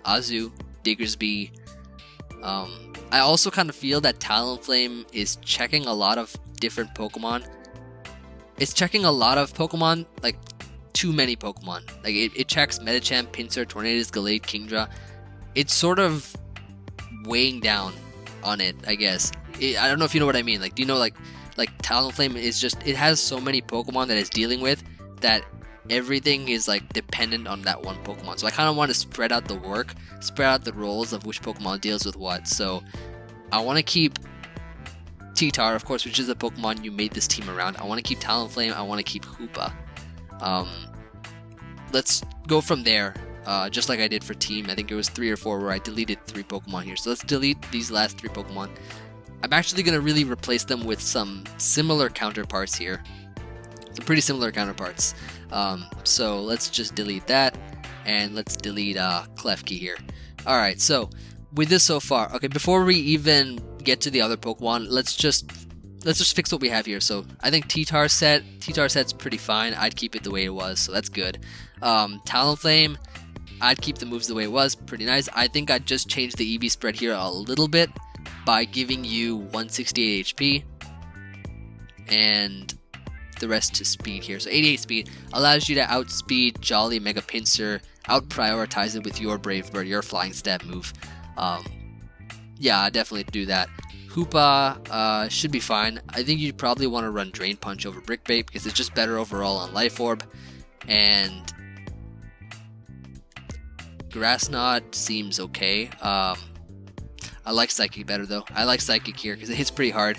Azu, Diggersby. I also kind of feel that Talonflame is checking a lot of different Pokemon. It's checking a lot of Pokemon, like too many Pokemon. Like it checks Medicham, Pinsir, Tornadus, Gallade, Kingdra. It's sort of weighing down on it, I guess. I don't know if you know what I mean. Like, do you know, like Talonflame is just, it has so many Pokemon that it's dealing with that everything is like dependent on that one Pokemon. So I kind of want to spread out the work, spread out the roles of which Pokemon deals with what. So I want to keep T-Tar, of course, which is the Pokemon you made this team around. I want to keep Talonflame. I want to keep Hoopa. Let's go from there, just like I did for team. I think it was 3 or 4 where I deleted 3 Pokemon here. So let's delete these last 3 Pokemon. I'm actually going to really replace them with some similar counterparts here. Some pretty similar counterparts. So let's just delete that, and let's delete Klefki here. Alright, so with this so far, okay, before we even get to the other Pokemon, let's just fix what we have here. So I think T-Tar set's pretty fine. I'd keep it the way it was, so that's good. Talonflame, I'd keep the moves the way it was, pretty nice. I think I'd just change the EV spread here a little bit by giving you 168 HP and the rest to speed here. So 88 speed allows you to outspeed Jolly, Mega Pinsir, out prioritize it with your Brave Bird, your Flying Stab move. Yeah, I definitely do that. Hoopa should be fine. I think you probably want to run Drain Punch over Brick Bait because it's just better overall on Life Orb. And Grass Knot seems okay. I like Psychic better though. I like Psychic here because it hits pretty hard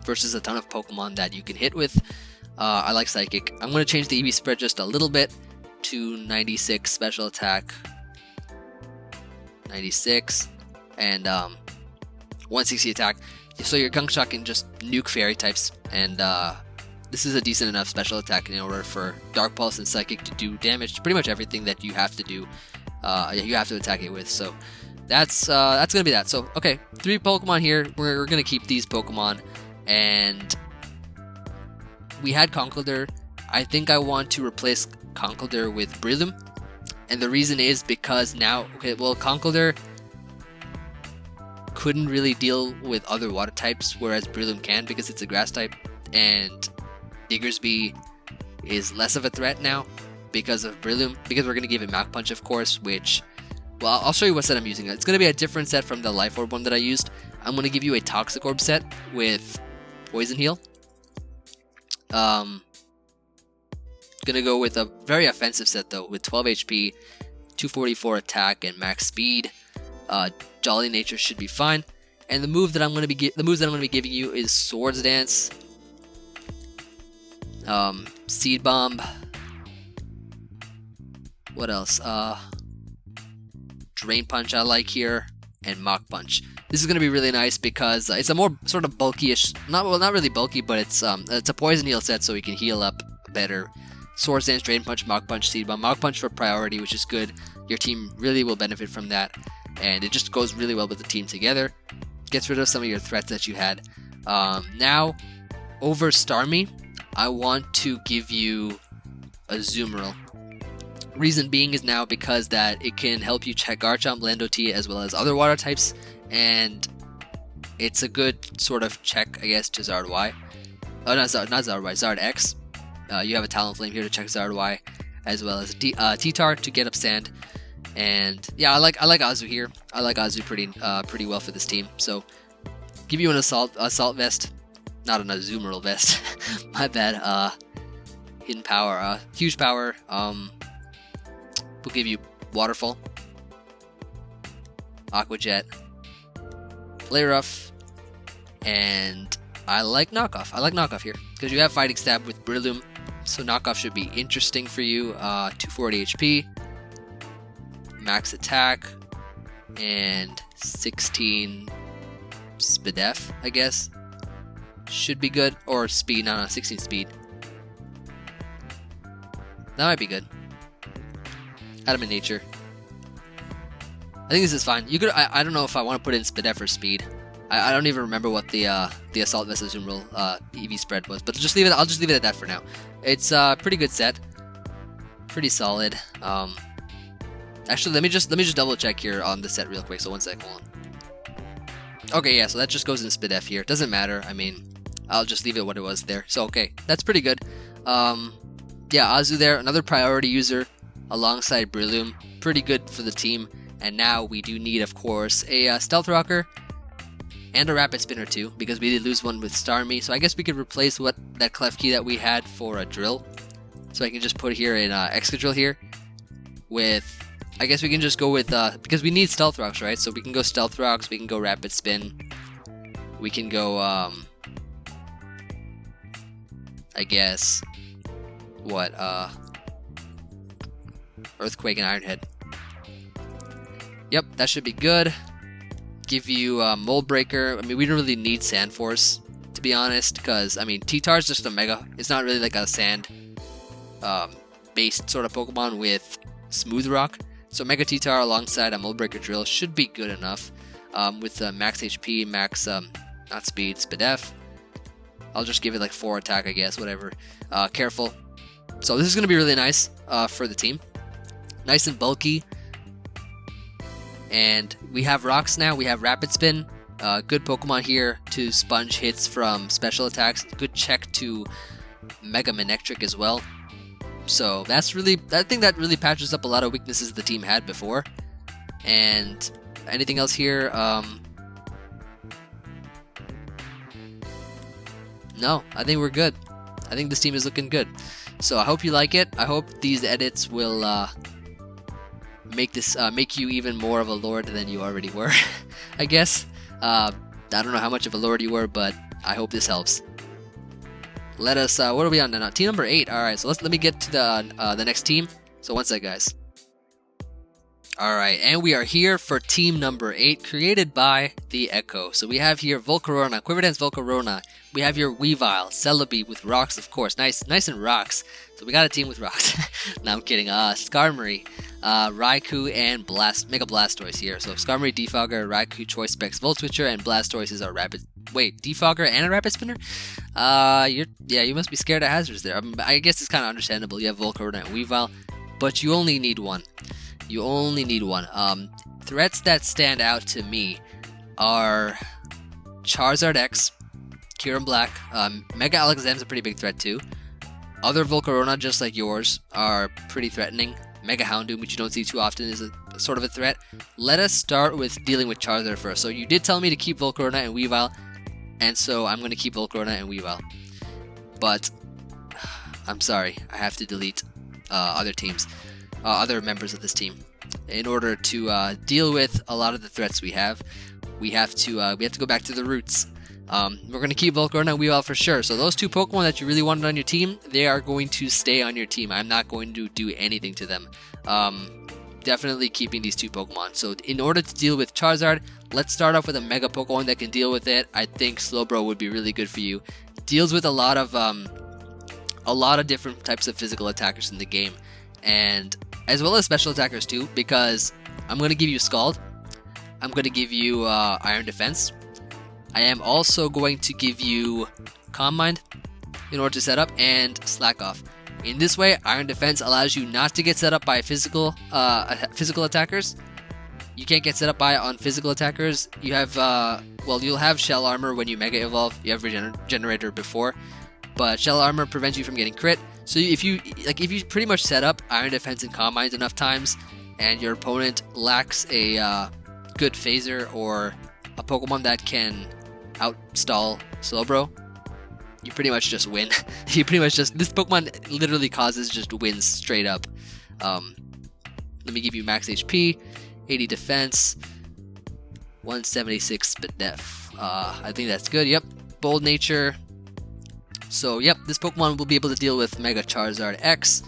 versus a ton of Pokemon that you can hit with. I like Psychic. I'm going to change the EV spread just a little bit to 96 special attack, 96, and 160 attack. So your Gunk Shot can just nuke fairy types, and this is a decent enough special attack in order for Dark Pulse and Psychic to do damage to pretty much everything that you have to do. You have to attack it with. So that's gonna be that. So okay, 3 Pokemon here. We're gonna keep these Pokemon, and we had Conkeldurr. I think I want to replace Conkeldurr with Breloom, and the reason is because now, okay, well, Conkeldurr couldn't really deal with other water types, whereas Breloom can because it's a grass type, and Diggersby is less of a threat now because of Breloom, because we're going to give it Mach Punch, of course, which, well, I'll show you what set I'm using. It's going to be a different set from the Life Orb one that I used. I'm going to give you a Toxic Orb set with Poison Heal. Gonna go with a very offensive set though, with 12 HP, 244 attack, and max speed. Jolly Nature should be fine. And the moves that I'm gonna be giving you is Swords Dance, Seed Bomb. What else? Drain Punch I like here, and Mach Punch. This is gonna be really nice because it's a more sort of bulky-ish, not really bulky, but it's a Poison Heal set, so we can heal up better. Swords Dance, Drain Punch, Mach Punch, Seed Bomb. Mach Punch for priority, which is good. Your team really will benefit from that, and it just goes really well with the team together. Gets rid of some of your threats that you had. Now, over Starmie, I want to give you a Azumarill. Reason being is now because that it can help you check Garchomp, Landoti, as well as other water types, and it's a good sort of check, I guess, to Zard Y. Oh, not Zard Y, Zard X. You have a Talonflame here to check Zard Y, as well as T-Tar to get up Sand. And yeah, I like Azu here. I like Azu pretty well for this team. So give you an Assault Vest, not an Azumarill Vest. My bad. Hidden Power, Huge Power. We'll give you Waterfall, Aqua Jet, Play Rough, and I like Knockoff. I like Knockoff here because you have Fighting Stab with Breloom, so Knockoff should be interesting for you. 240 HP, max attack, and 16 Spidef, I guess. Should be good. Or speed, no, 16 speed. That might be good. Adamant Nature. I think this is fine. You could. I don't know if I want to put in Spidef or speed. I don't even remember what the Assault Vest Azumarill EV spread was, but just leave it. I'll just leave it at that for now. It's a pretty good set, pretty solid. Actually, let me just double check here on the set real quick. So one sec, hold on. Okay, yeah. So that just goes in Spidef here. Doesn't matter. I mean, I'll just leave it what it was there. So okay, that's pretty good. Yeah, Azu there, another priority user alongside Breloom, pretty good for the team. And now we do need, of course, a Stealth Rocker and a Rapid Spinner too, because we did lose one with Starmie. So I guess we could replace that Klefki that we had for a Drill. So I can just put here an Excadrill here with, I guess we can just go with, because we need Stealth Rocks, right? So we can go Stealth Rocks, we can go Rapid Spin we can go, I guess, what, Earthquake and Iron Head. Yep, that should be good. Give you Mold Breaker. I mean, we don't really need Sand Force, to be honest, because, I mean, T-Tar is just a Mega. It's not really like a sand based sort of Pokemon with Smooth Rock. So Mega T-Tar alongside a Mold Breaker Drill should be good enough. With max HP, max, not speed, Spadef. I'll just give it like 4 attack, I guess, whatever. Careful. So this is going to be really nice for the team. Nice and bulky. And we have rocks now. We have Rapid Spin. Good Pokemon here to sponge hits from special attacks. Good check to Mega Manectric as well. So that's really, I think that really patches up a lot of weaknesses the team had before. And anything else here? No, I think we're good. I think this team is looking good. So I hope you like it. I hope these edits will make you even more of a lord than you already were. I guess. I don't know how much of a lord you were, but I hope this helps. Let us. What are we on now? Team number 8. All right. So let me get to the next team. So one sec, guys. All right, and we are here for team number 8, created by the Echo. So we have here Volcarona, Quiver-Dance Volcarona. We have here Weavile, Celebi with rocks, of course. Nice and rocks. So we got a team with rocks. No, I'm kidding. Skarmory, Raikou, and Mega Blastoise here. So Skarmory, Defogger, Raikou, Choice Specs, Volt Switcher, and Blastoise is our rapid. Wait, Defogger and a Rapid Spinner? You must be scared of hazards there. I guess it's kind of understandable. You have Volcarona and Weavile, but you only need one. You only need one. Threats that stand out to me are Charizard X, Kyurem Black, Mega Alakazam's a pretty big threat too. Other Volcarona, just like yours, are pretty threatening. Mega Houndoom, which you don't see too often, is a sort of a threat. Let us start with dealing with Charizard first. So you did tell me to keep Volcarona and Weavile, and so I'm going to keep Volcarona and Weavile. But I'm sorry, I have to delete other members of this team. In order to deal with a lot of the threats we have to go back to the roots. We're going to keep Volcarona and Weavile for sure. So those two Pokemon that you really wanted on your team, they are going to stay on your team. I'm not going to do anything to them. Definitely keeping these two Pokemon. So in order to deal with Charizard, let's start off with a Mega Pokemon that can deal with it. I think Slowbro would be really good for you. Deals with a lot of different types of physical attackers in the game, and as well as special attackers too, because I'm going to give you Scald, I'm going to give you Iron Defense, I am also going to give you Calm Mind in order to set up, and Slack Off. In this way, Iron Defense allows you not to get set up by physical attackers. You can't get set up on physical attackers. You have, you'll have Shell Armor when you Mega Evolve. You have Regenerator before, but Shell Armor prevents you from getting crit. So if you pretty much set up Iron Defense and Calm Mind enough times, and your opponent lacks a good phaser or a Pokemon that can outstall Slowbro, you pretty much just win. This Pokemon literally causes just wins straight up. Let me give you max HP, 80 defense, 176 Spadef. I think that's good. Yep, Bold Nature. So yep, this Pokemon will be able to deal with Mega Charizard X,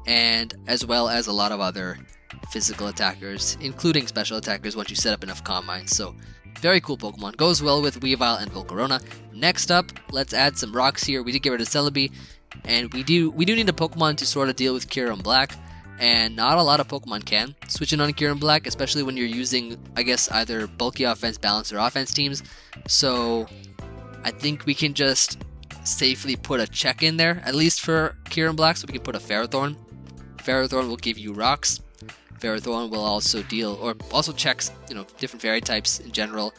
and as well as a lot of other physical attackers, including special attackers once you set up enough Calm Minds. So very cool Pokemon. Goes well with Weavile and Volcarona. Next up, let's add some rocks here. We did get rid of Celebi, and we do need a Pokemon to sort of deal with Kyurem Black, and not a lot of Pokemon can. Switching on Kyurem Black, especially when you're using, I guess, either bulky offense, balance, or offense teams. So I think we can just safely put a check in there, at least for Kyurem Black, so we can put a Ferrothorn. Ferrothorn will give you rocks. Ferrothorn will also checks, different fairy types in general.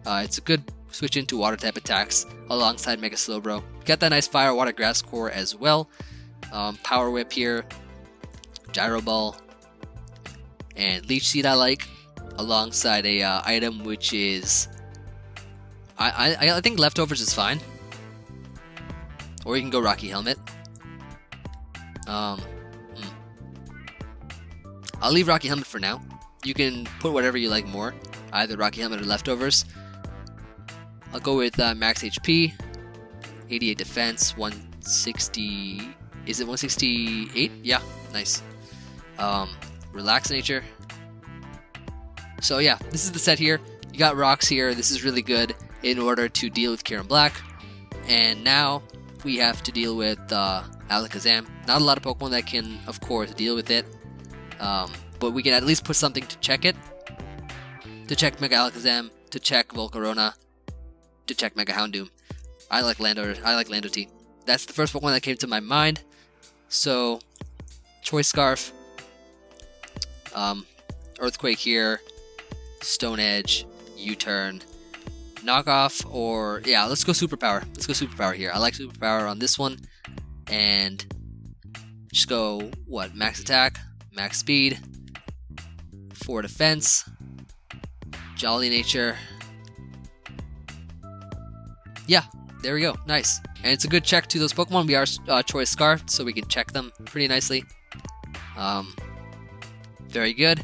It's a good switch into water type attacks alongside Mega Slowbro. Got that nice Fire Water Grass core as well. Power Whip here, Gyro Ball, and Leech Seed I like, alongside a item which is I think Leftovers is fine. Or you can go Rocky Helmet. I'll leave Rocky Helmet for now. You can put whatever you like more, either Rocky Helmet or Leftovers. I'll go with max HP, 88 defense, 160. Is it 168? Yeah, nice. Relax nature. So yeah, this is the set here. You got rocks here. This is really good in order to deal with Kieran Black. And now we have to deal with Alakazam. Not a lot of Pokemon that can, of course, deal with it. But we can at least put something to check it. To check Mega Alakazam, to check Volcarona, to check Mega Houndoom. I like Lando T. That's the first Pokemon that came to my mind. So, Choice Scarf, Earthquake here, Stone Edge, U-Turn, Knockoff, or yeah, let's go Superpower. Let's go Superpower here. I like Superpower on this one, and just go what? Max Attack, Max Speed, 4 Defense, Jolly Nature. Yeah, there we go. Nice. And it's a good check to those Pokemon. We are Choice Scarf, so we can check them pretty nicely. Very good.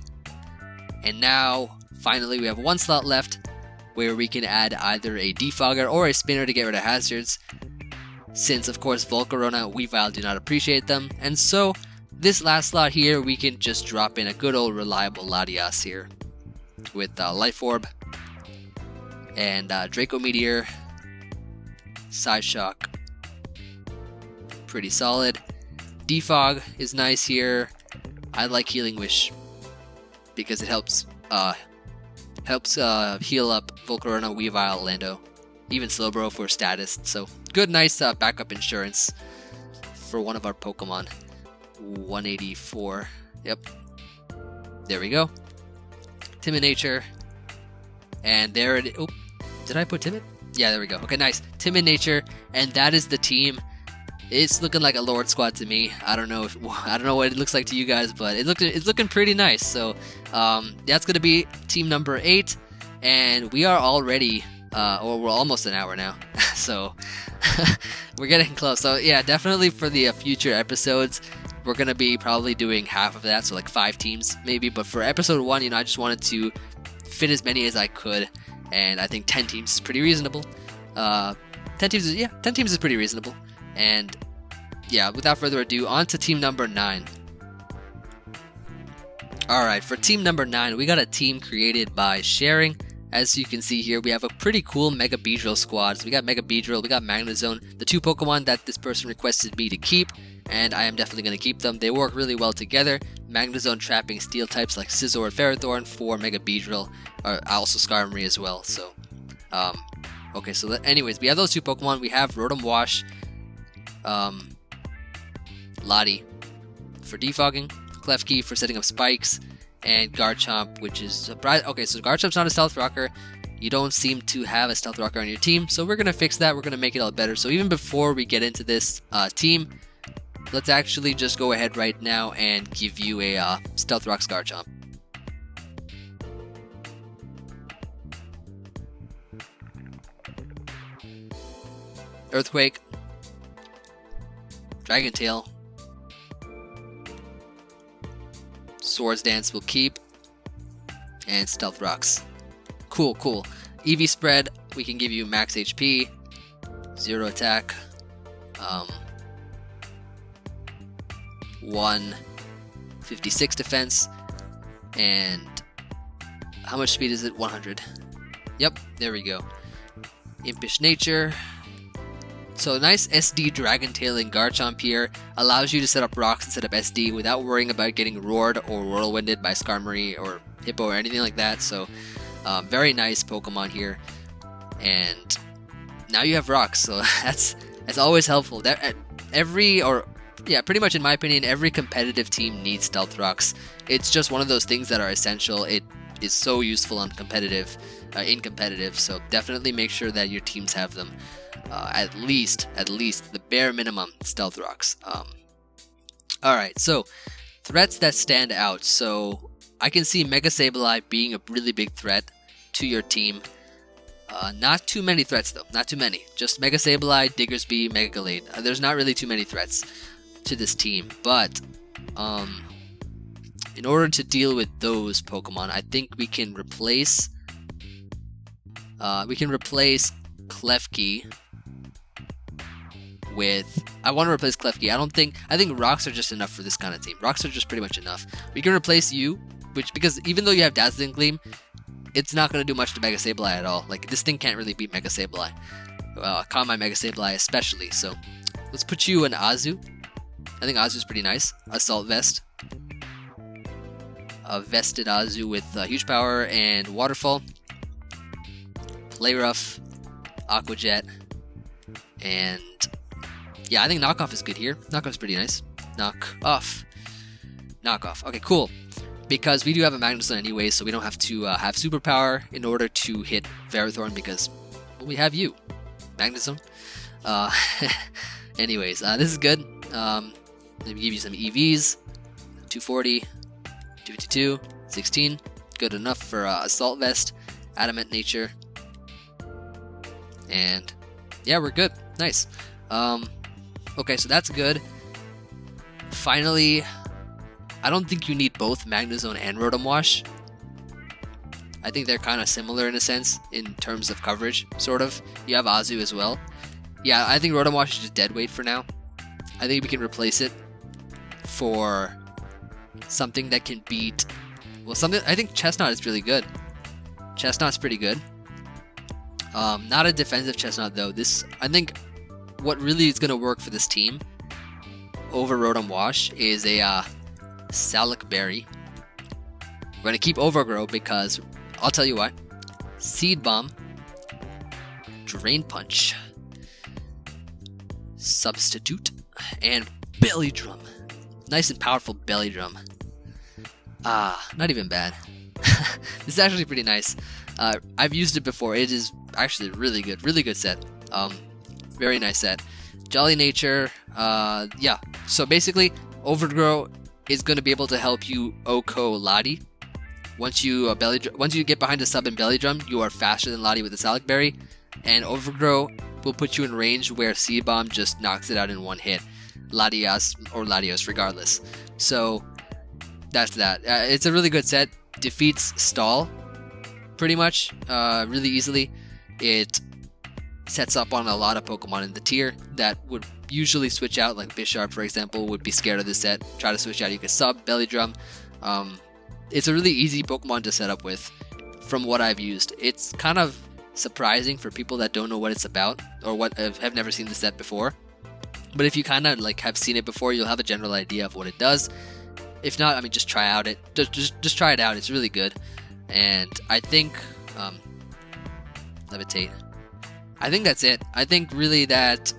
And now, finally, we have one slot left where we can add either a Defogger or a Spinner to get rid of hazards. Since, of course, Volcarona, Weavile do not appreciate them. And so, this last slot here, we can just drop in a good old reliable Latias here. With Life Orb and Draco Meteor, Psyshock, pretty solid. Defog is nice here. I like Healing Wish because it helps heal up Volcarona, Weavile, Lando, even Slowbro for status. So good, nice backup insurance for one of our Pokemon. 184. Yep. There we go. Timid Nature, and there it. Oh, did I put Timid? Yeah, there we go. Okay, nice. Timid Nature, and that is the team. It's looking like a Lord squad to me. I don't know what it looks like to you guys, but it's looking pretty nice. So that's gonna be team number 8, and we are already or we're almost an hour now. So we're getting close. So yeah, definitely for the future episodes, we're going to be probably doing half of that, so like 5 teams maybe. But for episode 1, I just wanted to fit as many as I could, and I think 10 teams is pretty reasonable. 10 teams is pretty reasonable. And yeah, without further ado, on to team number 9. Alright, for team number 9, we got a team created by sharing. As you can see here, we have a pretty cool Mega Beedrill squad. So we got Mega Beedrill, we got Magnezone, the 2 Pokemon that this person requested me to keep, and I am definitely going to keep them. They work really well together. Magnezone trapping steel types like Scizor and Ferrothorn for Mega Beedrill, or also Skarmory as well. So, okay, so anyways, we have those 2 Pokemon. We have Rotom Wash, Lottie for defogging, Klefki for setting up spikes, and Garchomp, which is okay, so Garchomp's not a Stealth Rocker. You don't seem to have a Stealth Rocker on your team, so we're gonna fix that. We're gonna make it all better. So even before we get into this team, let's actually just go ahead right now and give you a Stealth Rocks Garchomp. Earthquake, Dragon Tail, Swords Dance will keep, and Stealth Rocks. Cool, cool. EV Spread, we can give you max HP, 0 attack, 156 defense, and how much speed is it? 100. Yep, there we go. Impish Nature. So nice SD Dragon Tailing Garchomp here allows you to set up rocks instead of SD without worrying about getting roared or whirlwinded by Skarmory or Hippo or anything like that. So very nice Pokemon here, and now you have rocks. So that's always helpful. Pretty much in my opinion, every competitive team needs Stealth Rocks. It's just one of those things that are essential. It is so useful on in competitive. So definitely make sure that your teams have them. At least the bare minimum Stealth Rocks. Alright, so threats that stand out. So I can see Mega Sableye being a really big threat to your team. Not too many threats though, not too many. Just Mega Sableye, Diggersby, Mega Gallade. There's not really too many threats to this team, but in order to deal with those Pokemon, I think we can replace Klefki with... I want to replace Klefki. I think rocks are just enough for this kind of team. Rocks are just pretty much enough. We can replace you, because even though you have Dazzling Gleam, it's not going to do much to Mega Sableye at all. Like, this thing can't really beat Mega Sableye. Calm my Mega Sableye especially. So let's put you in Azu. I think Azu's pretty nice. Assault Vest. A vested Azu with huge power and waterfall. Play Rough, Aqua Jet, and yeah, I think Knockoff is good here. Knockoff's pretty nice. Knockoff. Okay, cool. Because we do have a Magnezone anyway, so we don't have to have superpower in order to hit Ferrothorn because well, we have you, Magnezone. Anyways, this is good. Let me give you some EVs. 240, 252, 16. Good enough for Assault Vest, Adamant Nature. And yeah, we're good. Nice. Okay, so that's good. Finally, I don't think you need both Magnezone and Rotom Wash. I think they're kind of similar in a sense in terms of coverage, sort of. You have Azu as well. Yeah, I think Rotom Wash is just dead weight for now. I think we can replace it for something that can beat... Well, something... I think Chestnut is really good. Chestnut's pretty good. Not a defensive Chestnut though. I think what really is going to work for this team over Rotom Wash is a Salic Berry. We're going to keep Overgrow because I'll tell you why. Seed Bomb, Drain Punch, Substitute, and Belly Drum. Nice and powerful Belly Drum. Not even bad. This is actually pretty nice. I've used it before. It is actually really good set. Very nice set. Jolly Nature. Yeah. So basically, Overgrow is going to be able to help you OHKO Lottie. Once you get behind a sub and Belly Drum, you are faster than Lottie with the Salic Berry, and Overgrow will put you in range where Seed Bomb just knocks it out in one hit. Latias or Latios, regardless. So that's that. It's a really good set. Defeats Stall pretty much really easily. It sets up on a lot of Pokemon in the tier that would usually switch out, like Bisharp for example would be scared of this set, try to switch out. You can sub Belly Drum. It's a really easy Pokemon to set up with from what I've used. It's kind of surprising for people that don't know what it's about or what have never seen the set before, but if you kind of like have seen it before, you'll have a general idea of what it does. If not, I mean, just try out it. Just try it out. It's really good. And I think Levitate. I think that's it. I think really that,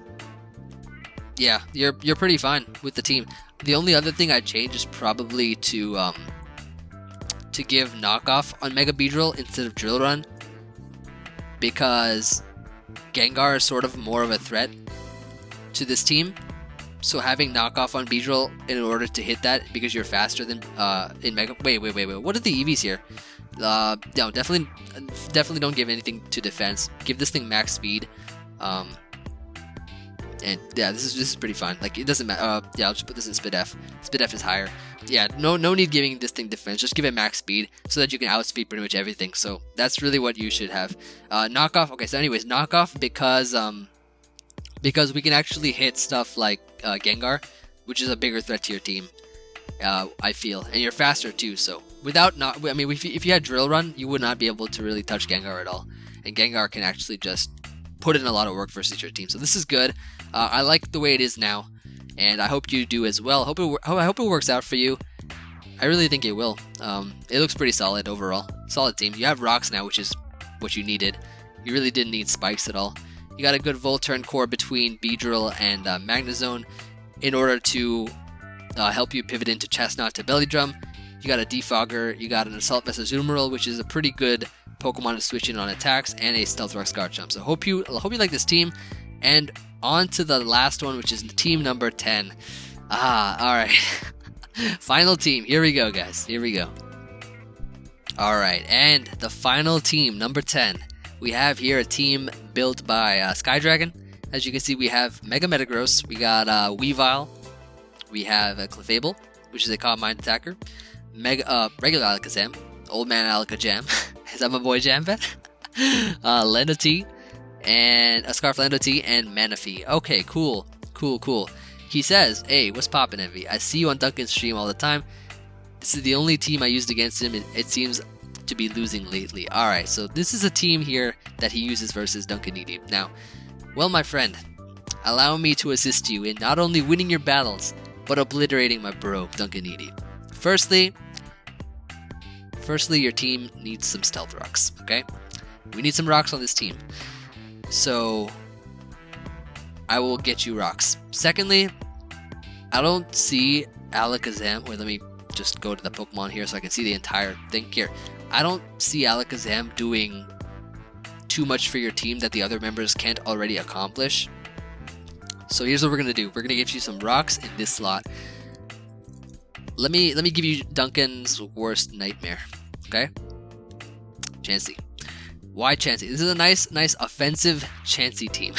yeah, you're pretty fine with the team. The only other thing I'd change is probably to give Knockoff on Mega Beedrill instead of Drill Run, because Gengar is sort of more of a threat to this team. So having Knockoff on Beedrill in order to hit that, because you're faster than in Mega... Wait. What are the EVs here? No, definitely don't give anything to defense. Give this thing max speed. And yeah, this is pretty fun. Like, it doesn't matter. Yeah, I'll just put this in Spidef. Spidef is higher. Yeah, no need giving this thing defense. Just give it max speed so that you can outspeed pretty much everything. So that's really what you should have. Knockoff. Okay, so anyways, Knockoff because we can actually hit stuff like Gengar, which is a bigger threat to your team. I feel, and you're faster too. So if you had Drill Run, you would not be able to really touch Gengar at all. And Gengar can actually just put in a lot of work versus your team. So this is good. I like the way it is now, and I hope you do as well. I hope it works out for you. I really think it will. It looks pretty solid overall. Solid team. You have Rocks now, which is what you needed. You really didn't need Spikes at all. You got a good Volturn core between Beedrill and Magnezone in order to help you pivot into Chestnut to Belly Drum. You got a Defogger, you got an Assault Vest Azumarill, which is a pretty good Pokemon to switch in on attacks, and a Stealth Rock Scarchamp. So hope you like this team. And on to the last one, which is team number 10. Alright. Final team. Here we go, guys. Here we go. Alright, and the final team, number 10. We have here a team built by Skydragon. As you can see, we have Mega Metagross, we got Weavile, we have Clefable, which is a Calm Mind attacker, regular Alakazam, Old Man Alakazam, is that my boy Jambet? Lenity, and a Scarflando T, and Manaphy. Okay, cool. He says, hey, what's poppin', Emvee? I see you on Duncan's stream all the time. This is the only team I used against him. It seems to be losing lately. Alright, so this is a team here that he uses versus Duncan Edie. Now, well, my friend, allow me to assist you in not only winning your battles, but obliterating my bro, Duncan Edie. Firstly, your team needs some stealth rocks, okay? We need some rocks on this team. So, I will get you rocks. Secondly, I don't see Alakazam. Wait, let me just go to the Pokemon here so I can see the entire thing here. I don't see Alakazam doing too much for your team that the other members can't already accomplish. So here's what we're gonna do. We're gonna give you some rocks in this slot. Let me give you Duncan's worst nightmare. Okay? Chansey. Why Chansey? This is a nice offensive Chansey team.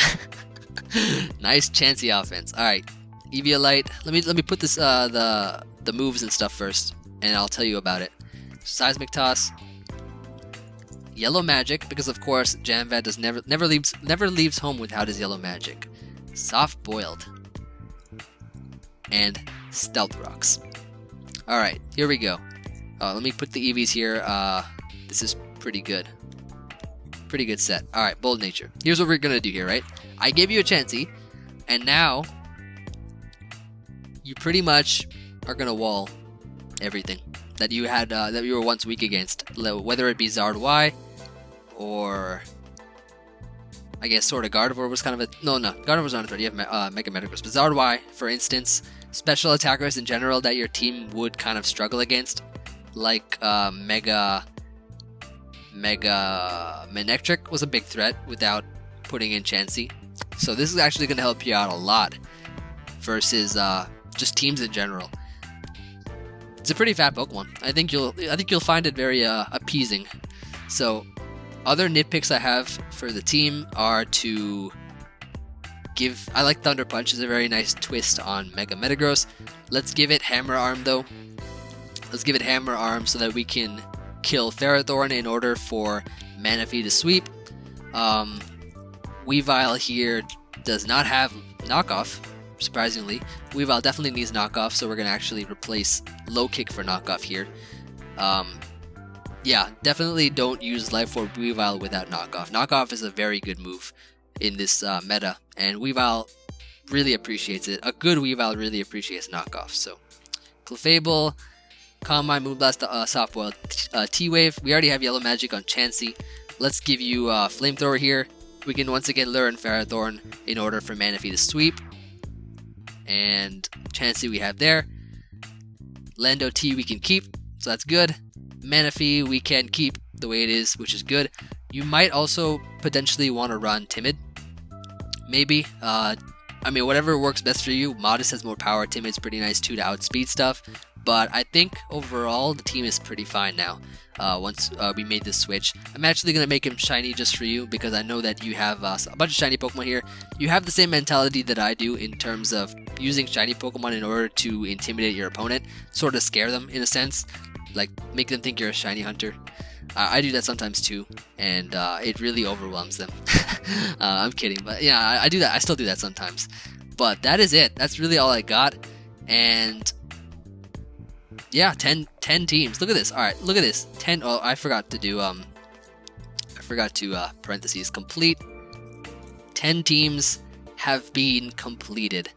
Nice Chansey offense. Alright. Eviolite. Let me put this the moves and stuff first, and I'll tell you about it. Seismic Toss. Yellow Magic, because of course Jamvad does never leaves home without his Yellow Magic. Soft Boiled. And Stealth Rocks. Alright, here we go. Let me put the EVs here. This is pretty good. Pretty good set. Alright, Bold Nature. Here's what we're gonna do here, right? I gave you a Chansey, and now you pretty much are gonna wall everything that you had that you were once weak against, whether it be Zard Y or I guess sort of Gardevoir was kind of a no Gardevoir's not a threat. You have Mega Metagross, but Zard Y, for instance, special attackers in general that your team would kind of struggle against, like Mega Manectric was a big threat without putting in Chansey. So this is actually going to help you out a lot versus just teams in general. It's a pretty fat Pokemon. I think you'll find it very appeasing. So other nitpicks I have for the team are to give. I like Thunder Punch is a very nice twist on Mega Metagross. Let's give it Hammer Arm though. Let's give it Hammer Arm so that we can kill Ferrothorn in order for Manaphy to sweep. Weavile here does not have knockoff, surprisingly. Weavile definitely needs knockoff, so we're going to actually replace Low Kick for knockoff here. Yeah, definitely don't use Life Orb Weavile without knockoff. Knockoff is a very good move in this meta, and Weavile really appreciates it. A good Weavile really appreciates knockoff. So, Clefable, Calm Mind, Moonblast, Soft Boiled, T-Wave. We already have Yellow Magic on Chansey. Let's give you Flamethrower here. We can once again lure in Ferrothorn in order for Manaphy to sweep. And Chansey we have there. Lando T we can keep, so that's good. Manaphy we can keep the way it is, which is good. You might also potentially want to run Timid. Maybe. I mean, whatever works best for you. Modest has more power. Timid's pretty nice too to outspeed stuff. But I think overall the team is pretty fine now. Once we made this switch, I'm actually going to make him shiny just for you because I know that you have a bunch of shiny Pokemon here. You have the same mentality that I do in terms of using shiny Pokemon in order to intimidate your opponent, sort of scare them in a sense, like make them think you're a shiny hunter. I do that sometimes too, and it really overwhelms them. I'm kidding, but yeah, I do that. I still do that sometimes. But that is it. That's really all I got, and yeah, 10 teams. Look at this. All right, look at this. 10. Oh, I forgot to do parentheses complete. 10 teams have been completed,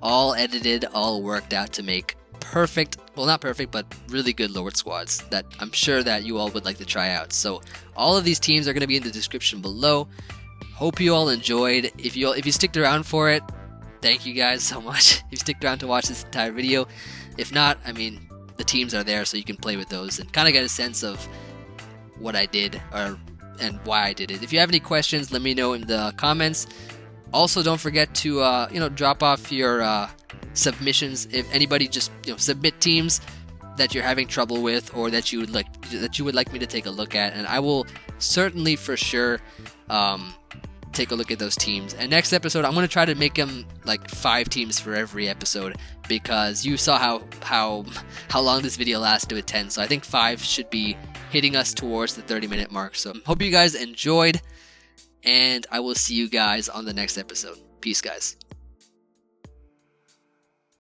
all edited, all worked out to make perfect. Well, not perfect, but really good Lord squads that I'm sure that you all would like to try out. So all of these teams are going to be in the description below. Hope you all enjoyed. If you sticked around for it, thank you guys so much. If you sticked around to watch this entire video. If not, I mean, the teams are there so you can play with those and kind of get a sense of what I did and why I did it. If you have any questions, let me know in the comments. Also, don't forget to drop off your submissions. If anybody just submit teams that you're having trouble with or that you would like me to take a look at, and I will certainly for sure take a look at those teams. And next episode, I'm going to try to make them like 5 teams for every episode, because you saw how long this video lasted with 10. So I think 5 should be hitting us towards the 30-minute mark. So hope you guys enjoyed. and I will see you guys on the next episode. Peace, guys.